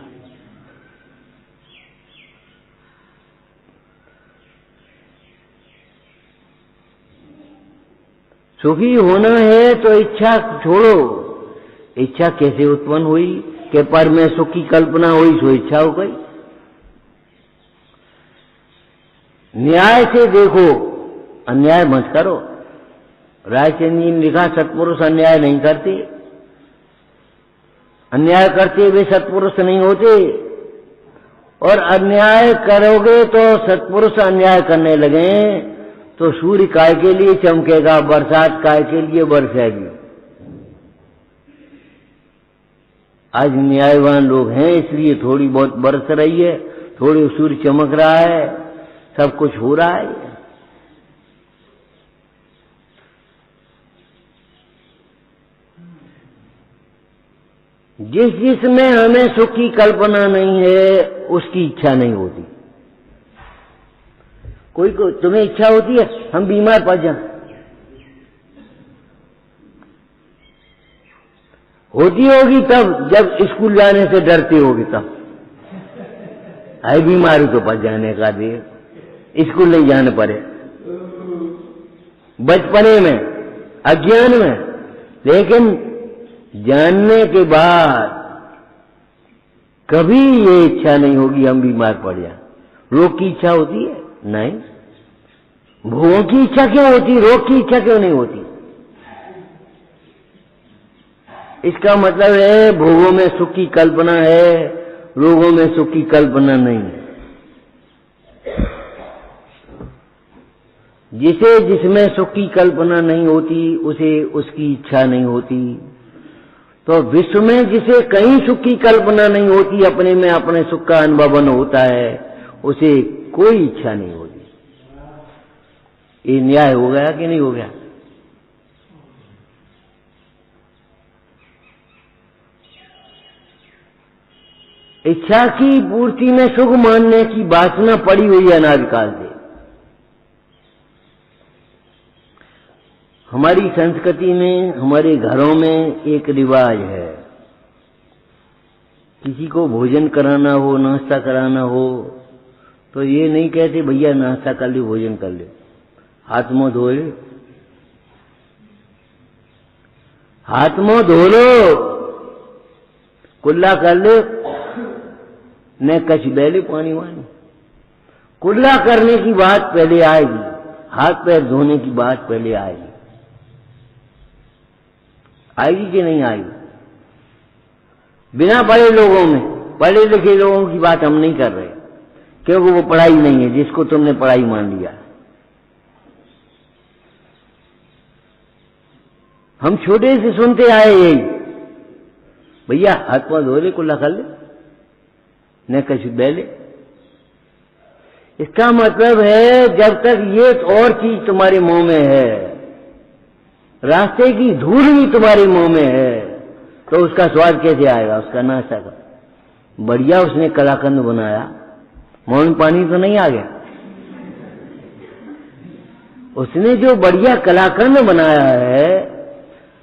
सुखी होना है तो इच्छा छोड़ो। इच्छा कैसे उत्पन्न हुई कि पर में सुख की कल्पना हुई सो इच्छा हो गई। न्याय से देखो, अन्याय मत करो। रायचंद जी ने लिखा सत्पुरुष अन्याय नहीं करते, अन्याय करते वे सत्पुरुष नहीं होते। और अन्याय करोगे तो सत्पुरुष अन्याय करने लगे तो सूर्य काय के लिए चमकेगा, बरसात काय के लिए बरसेगी। आज न्यायवान लोग हैं इसलिए थोड़ी बहुत बरस रही है, थोड़ी सूर्य चमक रहा है, सब कुछ हो रहा है। जिसमें हमें सुख की कल्पना नहीं है उसकी इच्छा नहीं होती। कोई को तुम्हें इच्छा होती है हम बीमार पड़ जाएं, होती होगी तब जब स्कूल जाने से डरती होगी तब। है बीमारी तो पड़ जाने का देर, स्कूल नहीं जाने पड़े। बचपने में अज्ञान में, लेकिन जानने के बाद कभी ये इच्छा नहीं होगी हम बीमार पड़ जाएं। रोग की इच्छा होती है? नहीं। भोगों की इच्छा क्यों होती, रोग की इच्छा क्यों नहीं होती? इसका मतलब है भोगों में सुख की कल्पना है, रोगों में सुख की कल्पना नहीं है। जिसमें सुख की कल्पना नहीं होती उसे उसकी इच्छा नहीं होती। तो विश्व में जिसे कहीं सुख की कल्पना नहीं होती, अपने में अपने सुख का अनुभव होता है, उसे कोई इच्छा नहीं होती। ये न्याय हो गया कि नहीं हो गया? इच्छा की पूर्ति में सुख मानने की वासना पड़ी हुई है अनादिकाल से। हमारी संस्कृति में, हमारे घरों में एक रिवाज है, किसी को भोजन कराना हो, नाश्ता कराना हो, तो ये नहीं कहते भैया नाश्ता कर ले, भोजन कर ले, हाथ मुंह धो ले, हाथ मुंह धो लो, कुल्ला कर ले, न कछ बेले पानी वानी। कुल्ला करने की बात पहले आएगी, हाथ पैर धोने की बात पहले आएगी। आएगी कि नहीं आएगी? बिना पढ़े लोगों में, पढ़े लिखे लोगों की बात हम नहीं कर रहे, क्योंकि वो पढ़ाई नहीं है जिसको तुमने पढ़ाई मान लिया। हम छोटे से सुनते आए यही, भैया हाथ पांव धो ले, कुल्ला कर ले, न कछ बेले। इसका मतलब है जब तक ये और चीज तुम्हारे मुंह में है, रास्ते की धूल भी तुम्हारे मुंह में है, तो उसका स्वाद कैसे आएगा? उसका नाश्ता का बढ़िया उसने कलाकंद बनाया, मुंह में पानी तो नहीं आ गया। उसने जो बढ़िया कलाकंद बनाया है,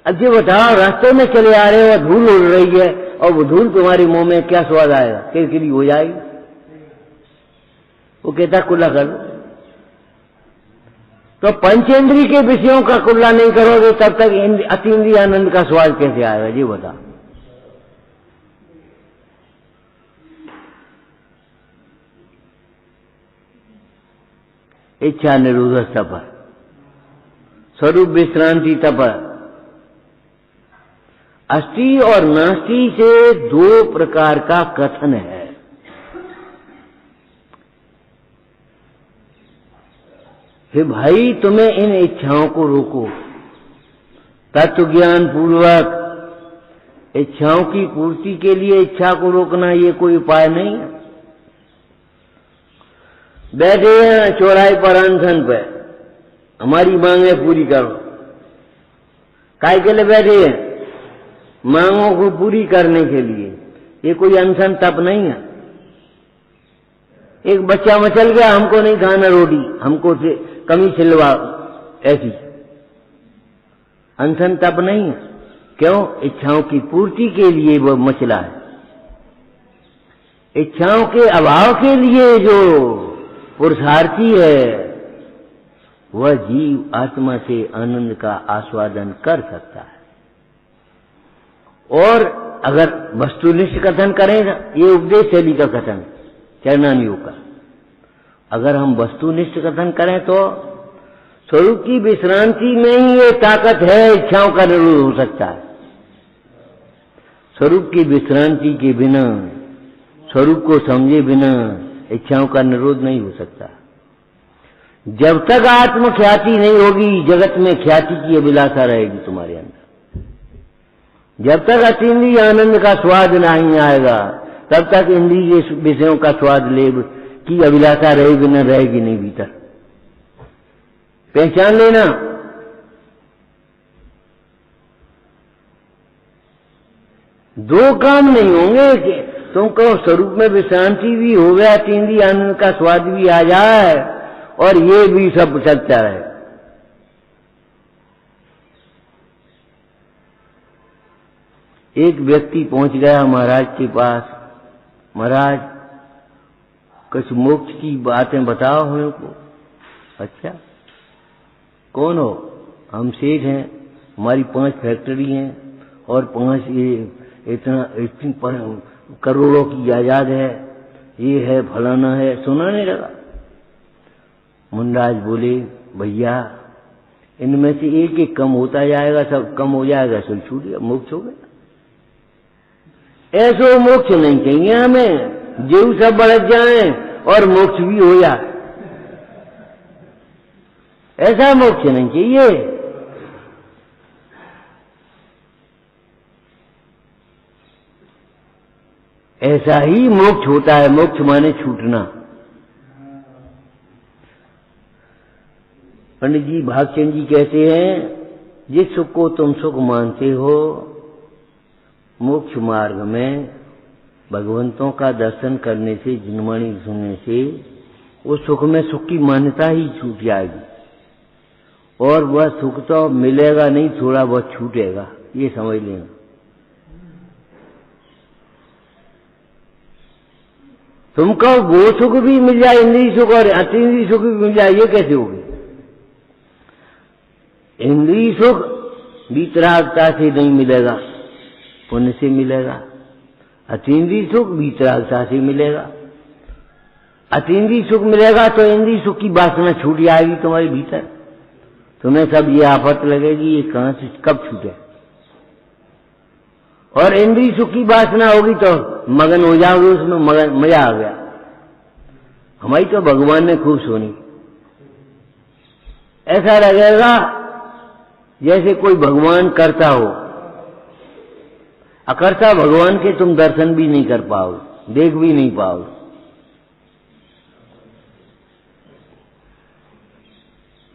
अब ये बताओ रास्ते में चले आ रहे हो, धूल उड़ रही है, और वो धूल तुम्हारे मुंह में क्या स्वाद आएगा? किरकिरी हो जाएगी। वो कहता कुल्ला कर लो। तो पंचेंद्री के विषयों का कुल्ला नहीं करोगे तब तक अतीन्द्रिय आनंद का स्वाद कैसे आएगा? जी बता। इच्छा निरोध तप, स्वरूप विश्रांति तप। अस्थि और नास्ति से दो प्रकार का कथन है। कि भाई तुम्हें इन इच्छाओं को रोको, तत्व ज्ञान पूर्वक। इच्छाओं की पूर्ति के लिए इच्छा को रोकना ये कोई उपाय नहीं है। बैठे हैं चौराहे पर अनशन पे, हमारी मांगे पूरी करो। काय के लिए बैठे हैं? मांगों को पूरी करने के लिए। ये कोई अनशन तप नहीं है। एक बच्चा मचल गया, हमको नहीं खाना रोटी, हमको कमी सिलवा, ऐसी अनशन तप नहीं है। क्यों? इच्छाओं की पूर्ति के लिए वो मचला है। इच्छाओं के अभाव के लिए जो पुरुषार्थी है, वह जीव आत्मा से आनंद का आस्वादन कर सकता है। और अगर वस्तुनिष्ठ कथन करें, ये उपदेश शैली का कथन, चरणानियोग का, अगर हम वस्तुनिष्ठ कथन करें तो स्वरूप की विश्रांति में ही ये ताकत है, इच्छाओं का निरोध हो सकता है। स्वरूप की विश्रांति के बिना, स्वरूप को समझे बिना इच्छाओं का निरोध नहीं हो सकता। जब तक आत्मख्याति नहीं होगी, जगत में ख्याति की अभिलाषा रहेगी तुम्हारे अंदर। जब तक अतीन्द्रिय आनंद का स्वाद नहीं आएगा, तब तक इंद्रिय विषयों का स्वाद लेब की अभिलाषा रहेगी न रहेगी नहीं भीतर। पहचान लेना। दो काम नहीं होंगे कि तुमको स्वरूप में विश्रांति भी हो गया, अतीन्द्रिय आनंद का स्वाद भी आ जाए, और ये भी सब चलता रहे। एक व्यक्ति पहुंच गया महाराज के पास, महाराज कुछ मोक्ष की बातें बताओ हमको। अच्छा, कौन हो? हम सेठ हैं, हमारी 5 फैक्ट्री हैं और 5 इतनी करोड़ों की जायदाद है, ये है फलाना है। सुनाने लगा। मुंडाज बोले, भैया इनमें से एक एक कम होता जाएगा, सब कम हो जाएगा, सब छूट गया, मोक्ष हो गया। ऐसो मोक्ष नहीं चाहिए हमें, जीव सब बढ़ जाए और मोक्ष भी हो जाए, ऐसा मोक्ष नहीं चाहिए। ऐसा ही मोक्ष होता है। मोक्ष माने छूटना। पंडित जी भागचंद जी कहते हैं, जिस सुख को तुम सुख मानते हो, मोक्ष मार्ग में भगवंतों का दर्शन करने से, जिनवाणी सुनने से उस सुख में सुख की मान्यता ही छूट जाएगी और वह सुख तो मिलेगा नहीं, थोड़ा बहुत छूटेगा, ये समझ लेना। तुमको वो सुख भी मिल जाए, इंद्रिय सुख, और अतीन्द्रिय सुख भी मिल जाए, ये कैसे होगी? इंद्रिय सुख वीतरागता से नहीं मिलेगा, पुण्य से मिलेगा। अतीन्द्रिय सुख वीतरागता से मिलेगा। अतीन्द्रिय सुख मिलेगा तो इंद्रिय सुख की वासना छूट जाएगी तुम्हारे भीतर। तुम्हें सब ये आफत लगेगी, ये कहां से कब छूटे। और इंद्रिय सुख की वासना होगी तो मगन हो जाओगे उसमें, मगन, मजा आ गया, हमारी तो भगवान ने खूब सुनी। ऐसा लगेगा जैसे कोई भगवान करता हो, अकर्ता भगवान के तुम दर्शन भी नहीं कर पाओगे, देख भी नहीं पाओगे।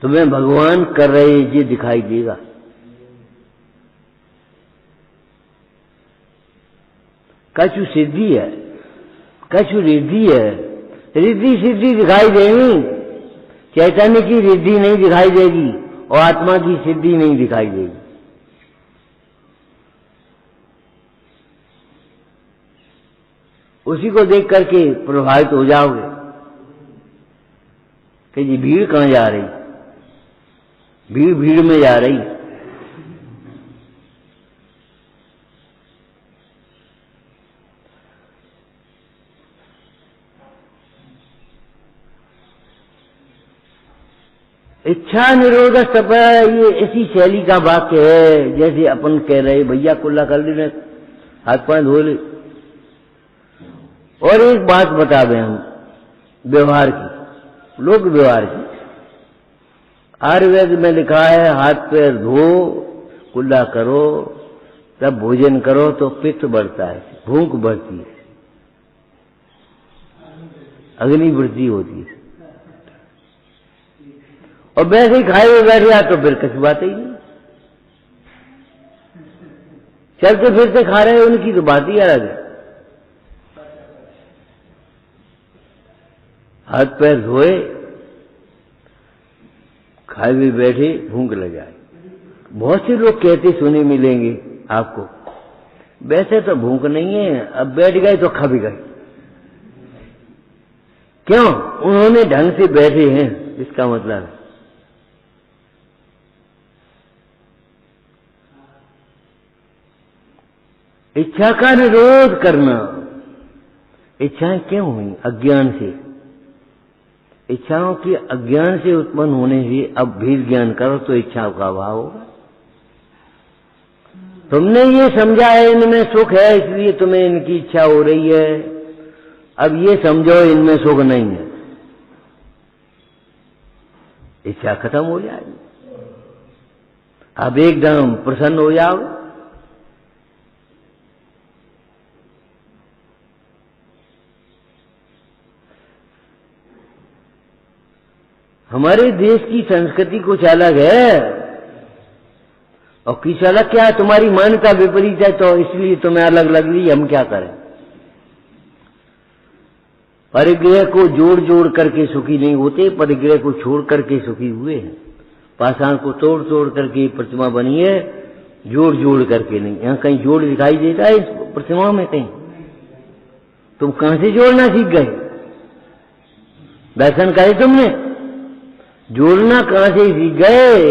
तुम्हें भगवान कर रहे ये दिखाई देगा। कछु सिद्धि है, कछु रिद्धि है। रिद्धि सिद्धि दिखाई देगी, चैतन्य की रिद्धि नहीं दिखाई देगी और आत्मा की सिद्धि नहीं दिखाई देगी। उसी को देख करके प्रभावित हो जाओगे कि ये भीड़ कहां जा रही, भीड़ भीड़ में जा रही। इच्छा निरोध सब, ये इसी शैली का वाक्य है। जैसे अपन कह रहे भैया कुल्ला कर ली, हाथ पांव धो ले। और एक बात बता दें हम व्यवहार की, लोक व्यवहार की। आयुर्वेद में लिखा है हाथ पैर धो, कुल्ला करो, तब भोजन करो तो पित्त बढ़ता है, भूख बढ़ती है, अग्नि वृद्धि होती है। और वैसे ही खाए हुए बैठ गया तो फिर कुछ बात ही नहीं। चलते फिरते खा रहे हैं उनकी तो बात ही अलग है। हाथ पैर धोए, खाए हुए बैठे, भूख लग जाए। बहुत से लोग कहते सुने मिलेंगे आपको, वैसे तो भूख नहीं है, अब बैठ गए तो खा भी गए। क्यों? उन्होंने ढंग से बैठे हैं, इसका मतलब है। इच्छा का निरोध करना। इच्छाएं क्यों हुई? अज्ञान से। इच्छाओं की अज्ञान से उत्पन्न होने से अब भेद ज्ञान करो तो इच्छाओं का अभाव होगा। तुमने ये समझा है इनमें सुख है इसलिए तुम्हें इनकी इच्छा हो रही है, अब ये समझो इनमें सुख नहीं है, इच्छा खत्म हो जाएगी। अब एकदम प्रसन्न हो जाओ। हमारे देश की संस्कृति कुछ अलग है और कुछ अलग क्या है, तुम्हारी मान्यता विपरीत है तो इसलिए तुम्हें अलग लग रही, हम क्या करें। परिग्रह को जोड़ जोड़ करके सुखी नहीं होते, परिग्रह को छोड़ करके सुखी हुए हैं। पाषाण को तोड़ तोड़ करके प्रतिमा बनी है, जोड़ जोड़ करके नहीं। यहां कहीं जोड़ दिखाई देता है इस प्रतिमा में? कहीं तुम कहां से जोड़ना सीख गए? दर्शन करे तुमने, जोड़ना कहां से सीख गए?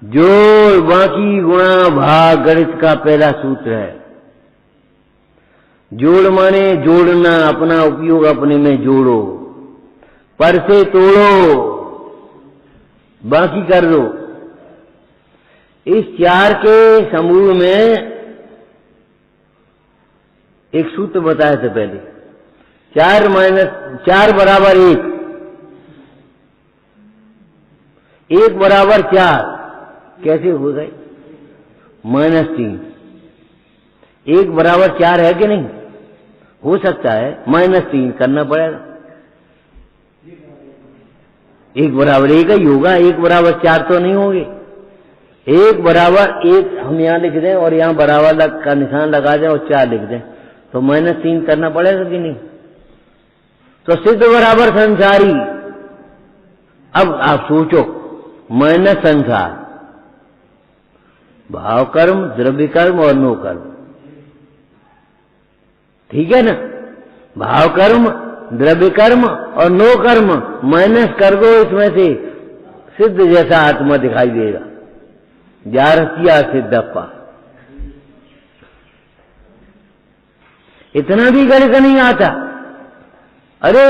जोड़ बाकी गुणा भाग गणित का पहला सूत्र है। जोड़ माने जोड़ना, अपना उपयोग अपने में जोड़ो, पर से तोड़ो, बाकी कर दो। इस चार के समूह में एक सूत्र बताया था पहले, 4 - 4 बराबर 1, 1 बराबर 4 कैसे हो गए? -3। 1 बराबर 4 है कि नहीं? हो सकता है, -3 करना पड़ेगा। 1 बराबर 1 ही होगा, 1 बराबर 4 तो नहीं होंगे। एक बराबर एक हम यहाँ लिख दें और यहाँ बराबर का निशान लगा दें और 4 लिख दें तो -3 करना पड़ेगा कि नहीं? तो सिद्ध बराबर संसारी। अब आप सोचो, माइनस संसार, भाव कर्म, द्रव्य कर्म और नो कर्म, ठीक है ना? भाव कर्म, द्रव्य कर्म और नो कर्म माइनस कर दो, इसमें से सिद्ध जैसा आत्मा दिखाई देगा। 11 सिद्धप्पा। इतना भी गणित नहीं आता। अरे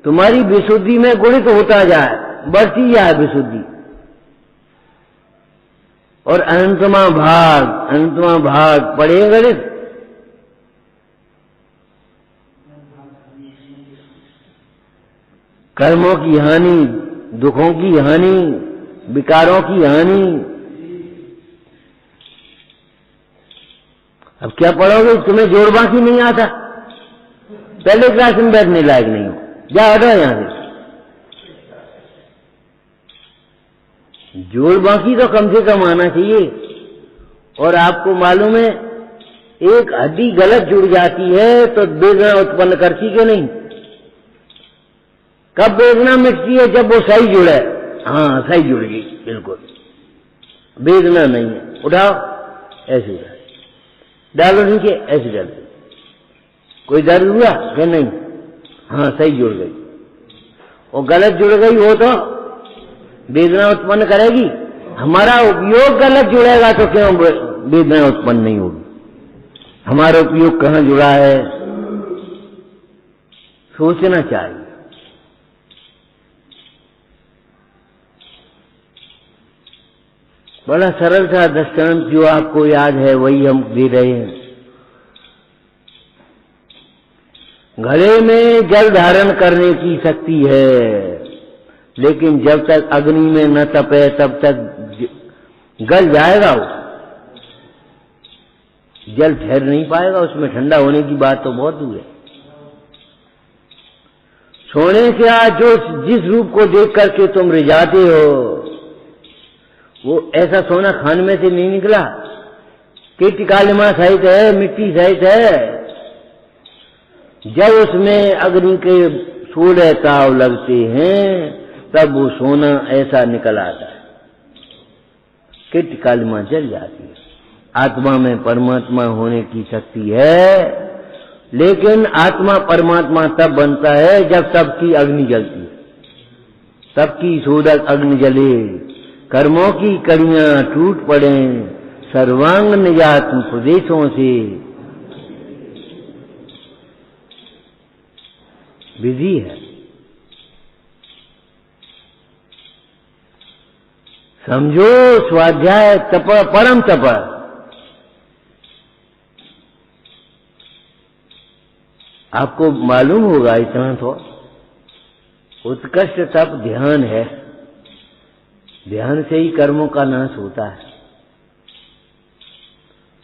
तुम्हारी विशुद्धि में गुणित होता जाए, बढ़ती जाए विशुद्धि, और अनंतमा भाग पढ़े गणित। कर्मों की हानि, दुखों की हानि, विकारों की हानि। अब क्या पढ़ोगे? तुम्हें जोड़ बाकी नहीं आता, पहले क्लास में बैठने लायक नहीं हो, जा हटो यहां से। जोड़ बाकी तो कम से कम आना चाहिए। और आपको मालूम है, एक हड्डी गलत जुड़ जाती है तो वेदना उत्पन्न करती कि नहीं? कब वेदना मिटती है? जब वो सही जुड़े। हाँ, सही जुड़ गई, बिल्कुल वेदना नहीं है। उठाओ, ऐसे डालो नीचे, ऐसे डालो। कोई दर्द हुआ कि नहीं? हाँ, सही जुड़ गई। और गलत जुड़ गई हो तो वेदना उत्पन्न करेगी। हमारा उपयोग गलत जुड़ेगा तो क्यों वेदना उत्पन्न नहीं होगी? हमारा उपयोग कहाँ जुड़ा है, सोचना चाहिए। बड़ा सरल सा दृष्टांत जो आपको याद है वही हम दे रहे हैं। घड़े में जल धारण करने की शक्ति है, लेकिन जब तक अग्नि में न तपे तब तक गल जाएगा। वो जल ठहर नहीं पाएगा, उसमें ठंडा होने की बात तो बहुत दूर है। सोने से आज जो जिस रूप को देख करके तुम रिझाते हो, वो ऐसा सोना खान में से नहीं निकला कि टिकालिमा सहित है, मिट्टी सहित है। जब उसमें अग्नि के 16 ताव लगते हैं तब वो सोना ऐसा निकल आता है कि टिकालिमा जल जाती है। आत्मा में परमात्मा होने की शक्ति है, लेकिन आत्मा परमात्मा तब बनता है जब सबकी अग्नि जलती है, सबकी शोधक अग्नि जले, कर्मों की कड़ियां टूट पड़े, सर्वांग निजात प्रदेशों से। विधि है, समझो। स्वाध्याय तप, परम तप। आपको मालूम होगा इतना तो, उत्कृष्ट तप ध्यान है। ध्यान से ही कर्मों का नाश होता है,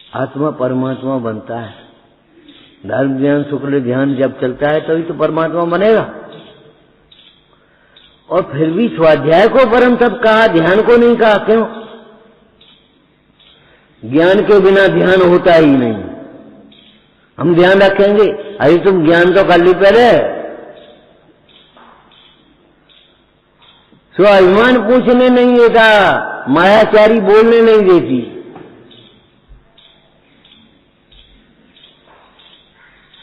आत्मा परमात्मा बनता है। धर्म ज्ञान शुक्ल ध्यान जब चलता है तभी तो परमात्मा बनेगा। और फिर भी स्वाध्याय को परम तप कहा, ध्यान को नहीं कहा, क्यों? ज्ञान के बिना ध्यान होता ही नहीं। हम ध्यान रखेंगे, अरे तुम ज्ञान तो कर ली पहले। स्वाभिमान पूछने नहीं देता, मायाचारी बोलने नहीं देती।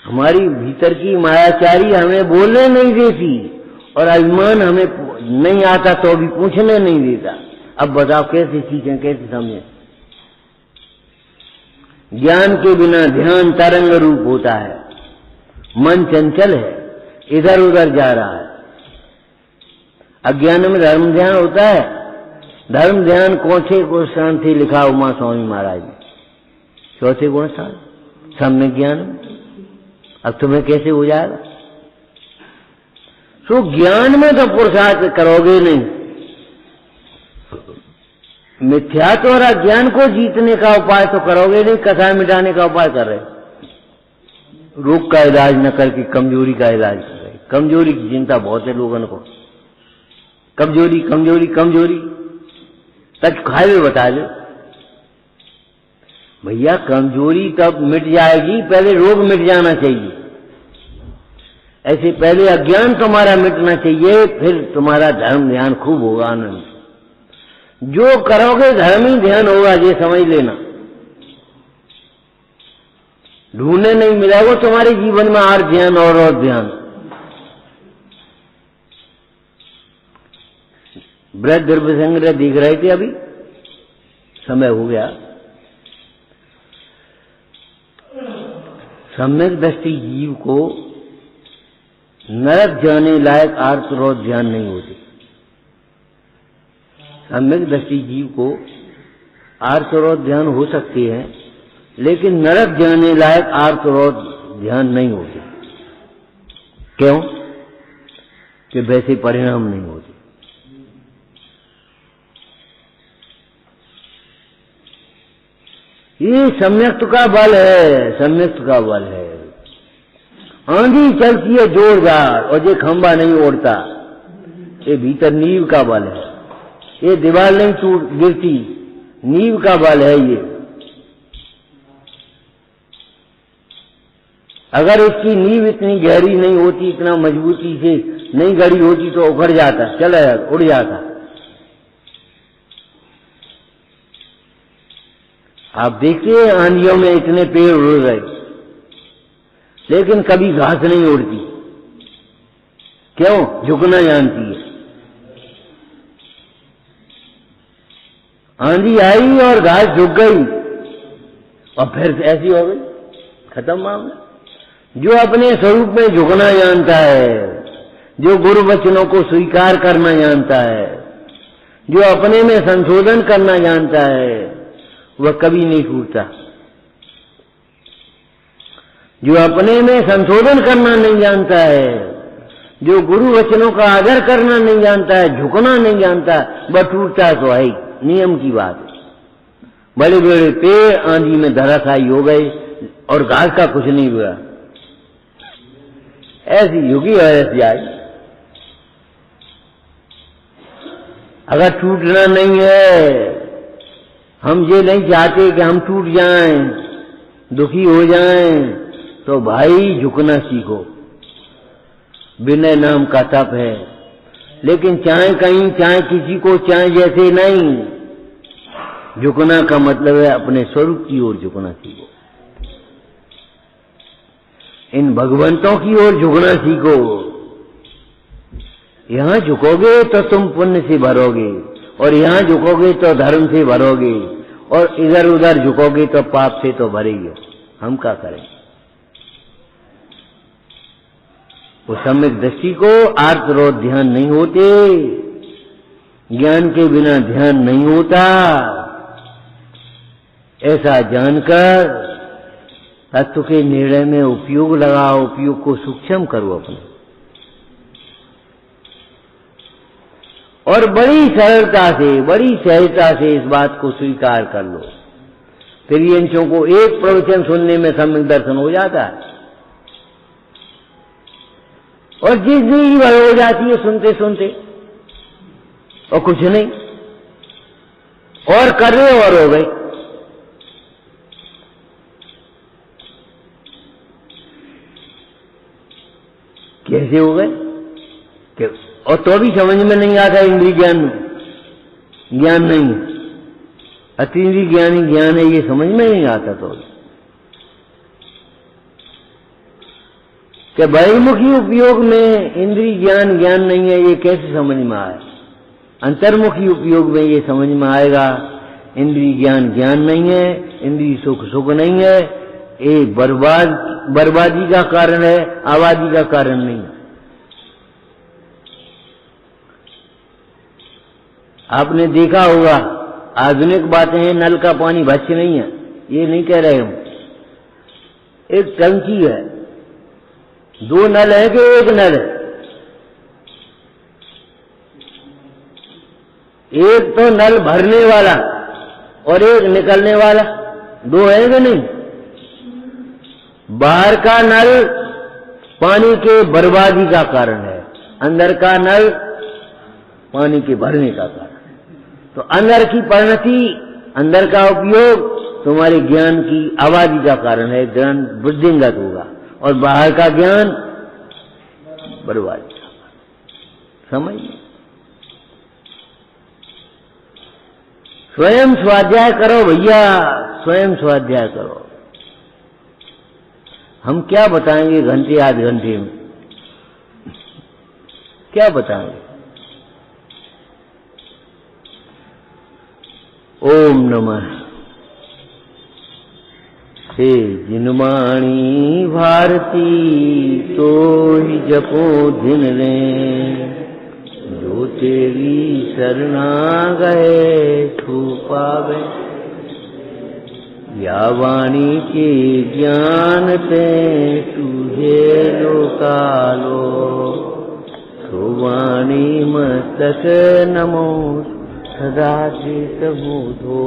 हमारी भीतर की मायाचारी हमें बोलने नहीं देती, और अभिमान हमें नहीं आता तो भी पूछने नहीं देता। अब बताओ कैसे सीखें, कैसे समझें? ज्ञान के बिना ध्यान तरंग रूप होता है, मन चंचल है, इधर उधर जा रहा है। अज्ञान में धर्म ध्यान होता है। धर्म ध्यान कौचे को स्थान थे लिखा उमा स्वामी महाराज ने, चौथे गुण स्थान सम्यक ज्ञान। अब तुम्हें कैसे हो जाएगा? सो ज्ञान में तो पुरुषार्थ करोगे नहीं। मिथ्यात्व और अज्ञान को जीतने का उपाय तो करोगे नहीं, कसाय मिटाने का उपाय कर रहे। रोग का इलाज न करके कमजोरी का इलाज कर रहे। कमजोरी की चिंता बहुत है लोगों को, कमजोरी कमजोरी कमजोरी। तक खाए हुए बता दे भैया, कमजोरी तब मिट जाएगी, पहले रोग मिट जाना चाहिए। ऐसे पहले अज्ञान तुम्हारा मिटना चाहिए, फिर तुम्हारा धर्म ध्यान खूब होगा, आनंद। जो करोगे धर्म ही ध्यान होगा, ये समझ लेना। ढूंढने नहीं मिलेगा तुम्हारे जीवन में और ध्यान और ध्यान। वृद्ध द्रव्यसंग दिख रहे थे, अभी समय हो गया। सम्यक दृष्टि जीव को नरक जाने लायक आर्तरोध ध्यान नहीं होती। सम्यक दृष्टि जीव को आर्तरोध ध्यान हो सकती है, लेकिन नरक जाने लायक आर्तरोध ध्यान नहीं होती। क्यों? कि वैसे परिणाम नहीं होते। ये सम्यक्त का बल है, सम्यक्त का बल है। आंधी चलती है जोरदार और ये खंबा नहीं ओढ़ता, ये भीतर नींव का बल है। ये दीवार नहीं टूट गिरती, नींव का बल है ये। अगर इसकी नींव इतनी गहरी नहीं होती, इतना मजबूती से नहीं गड़ी होती तो उखड़ जाता, चला जाता, उड़ जाता। आप देखिए आंधियों में इतने पेड़ उड़ गए, लेकिन कभी घास नहीं उड़ती। क्यों? झुकना जानती है। आंधी आई और घास झुक गई और फिर ऐसी हो गई, खत्म मामला। जो अपने स्वरूप में झुकना जानता है, जो गुरु वचनों को स्वीकार करना जानता है, जो अपने में संशोधन करना जानता है, वह कभी नहीं टूटता। जो अपने में संशोधन करना नहीं जानता है, जो गुरु वचनों का आदर करना नहीं जानता है, झुकना नहीं जानता, वह टूटता तो है ही, नियम की बात है। बड़े बड़े पेड़ आंधी में धराशायी हो गए और घास का कुछ नहीं हुआ। ऐसी युगी और ऐसी आई। अगर टूटना नहीं है, हम ये नहीं चाहते कि हम टूट जाएं, दुखी हो जाएं, तो भाई झुकना सीखो। विनय नाम का तप है। लेकिन चाहे कहीं, चाहे किसी को, चाहे जैसे नहीं। झुकना का मतलब है अपने स्वरूप की ओर झुकना सीखो। इन भगवंतों की ओर झुकना सीखो। यहां झुकोगे तो तुम पुण्य से भरोगे, और यहां झुकोगे तो धर्म से भरोगे, और इधर उधर झुकोगे तो पाप से तो भरेगे। हम क्या करें? उस सम्यक दृष्टि को आर्तरोध ध्यान नहीं होते, ज्ञान के बिना ध्यान नहीं होता। ऐसा जानकर तत्व के निर्णय में उपयोग लगाओ, उपयोग को सूक्ष्म करो अपने। और बड़ी सरलता से, बड़ी सहजता से इस बात को स्वीकार कर लो। तिर्यंशों को एक प्रवचन सुनने में सम्यक दर्शन हो जाता है, और जिंदगी भर हो जाती है सुनते सुनते, और कुछ नहीं, और कर रहे और हो गए। कैसे हो गए? और तो भी समझ में नहीं आता। इंद्रिय ज्ञान नहीं है, अतीन्द्रिय ज्ञान ही ज्ञान है, ये समझ में नहीं आता। तो कि बहिर्मुखी उपयोग में इंद्रिय ज्ञान नहीं है, ये कैसे समझ में आए? अंतर्मुखी उपयोग में ये समझ में आएगा। इंद्रिय ज्ञान नहीं है, इंद्रिय सुख नहीं है, ये बर्बादी का कारण है, आबादी का कारण नहीं है। आपने देखा होगा, आधुनिक बातें हैं, नल का पानी भक्ष्य नहीं है, ये नहीं कह रहे हम। एक टंकी है, दो नल है कि एक नल है? एक तो नल भरने वाला और एक निकलने वाला, दो है कि नहीं? बाहर का नल पानी के बर्बादी का कारण है, अंदर का नल पानी के भरने का कारण है। तो अंदर की परिणति, अंदर का उपयोग तुम्हारे ज्ञान की आबादी का कारण है, ज्ञान वृद्धिंगत होगा, और बाहर का ज्ञान बर्बाद। समझ, स्वयं स्वाध्याय करो भैया, स्वयं स्वाध्याय करो। हम क्या बताएंगे घंटे आध घंटे में, क्या बताएंगे? ओम नमः। हे जिनवाणी भारती तो ही जपो दिन ने, जो तेरी शरणा गए छू पावे। या वाणी के ज्ञान ते तुझे लोकालो, तो वाणी मस्तक नमो सदा चित बोधो।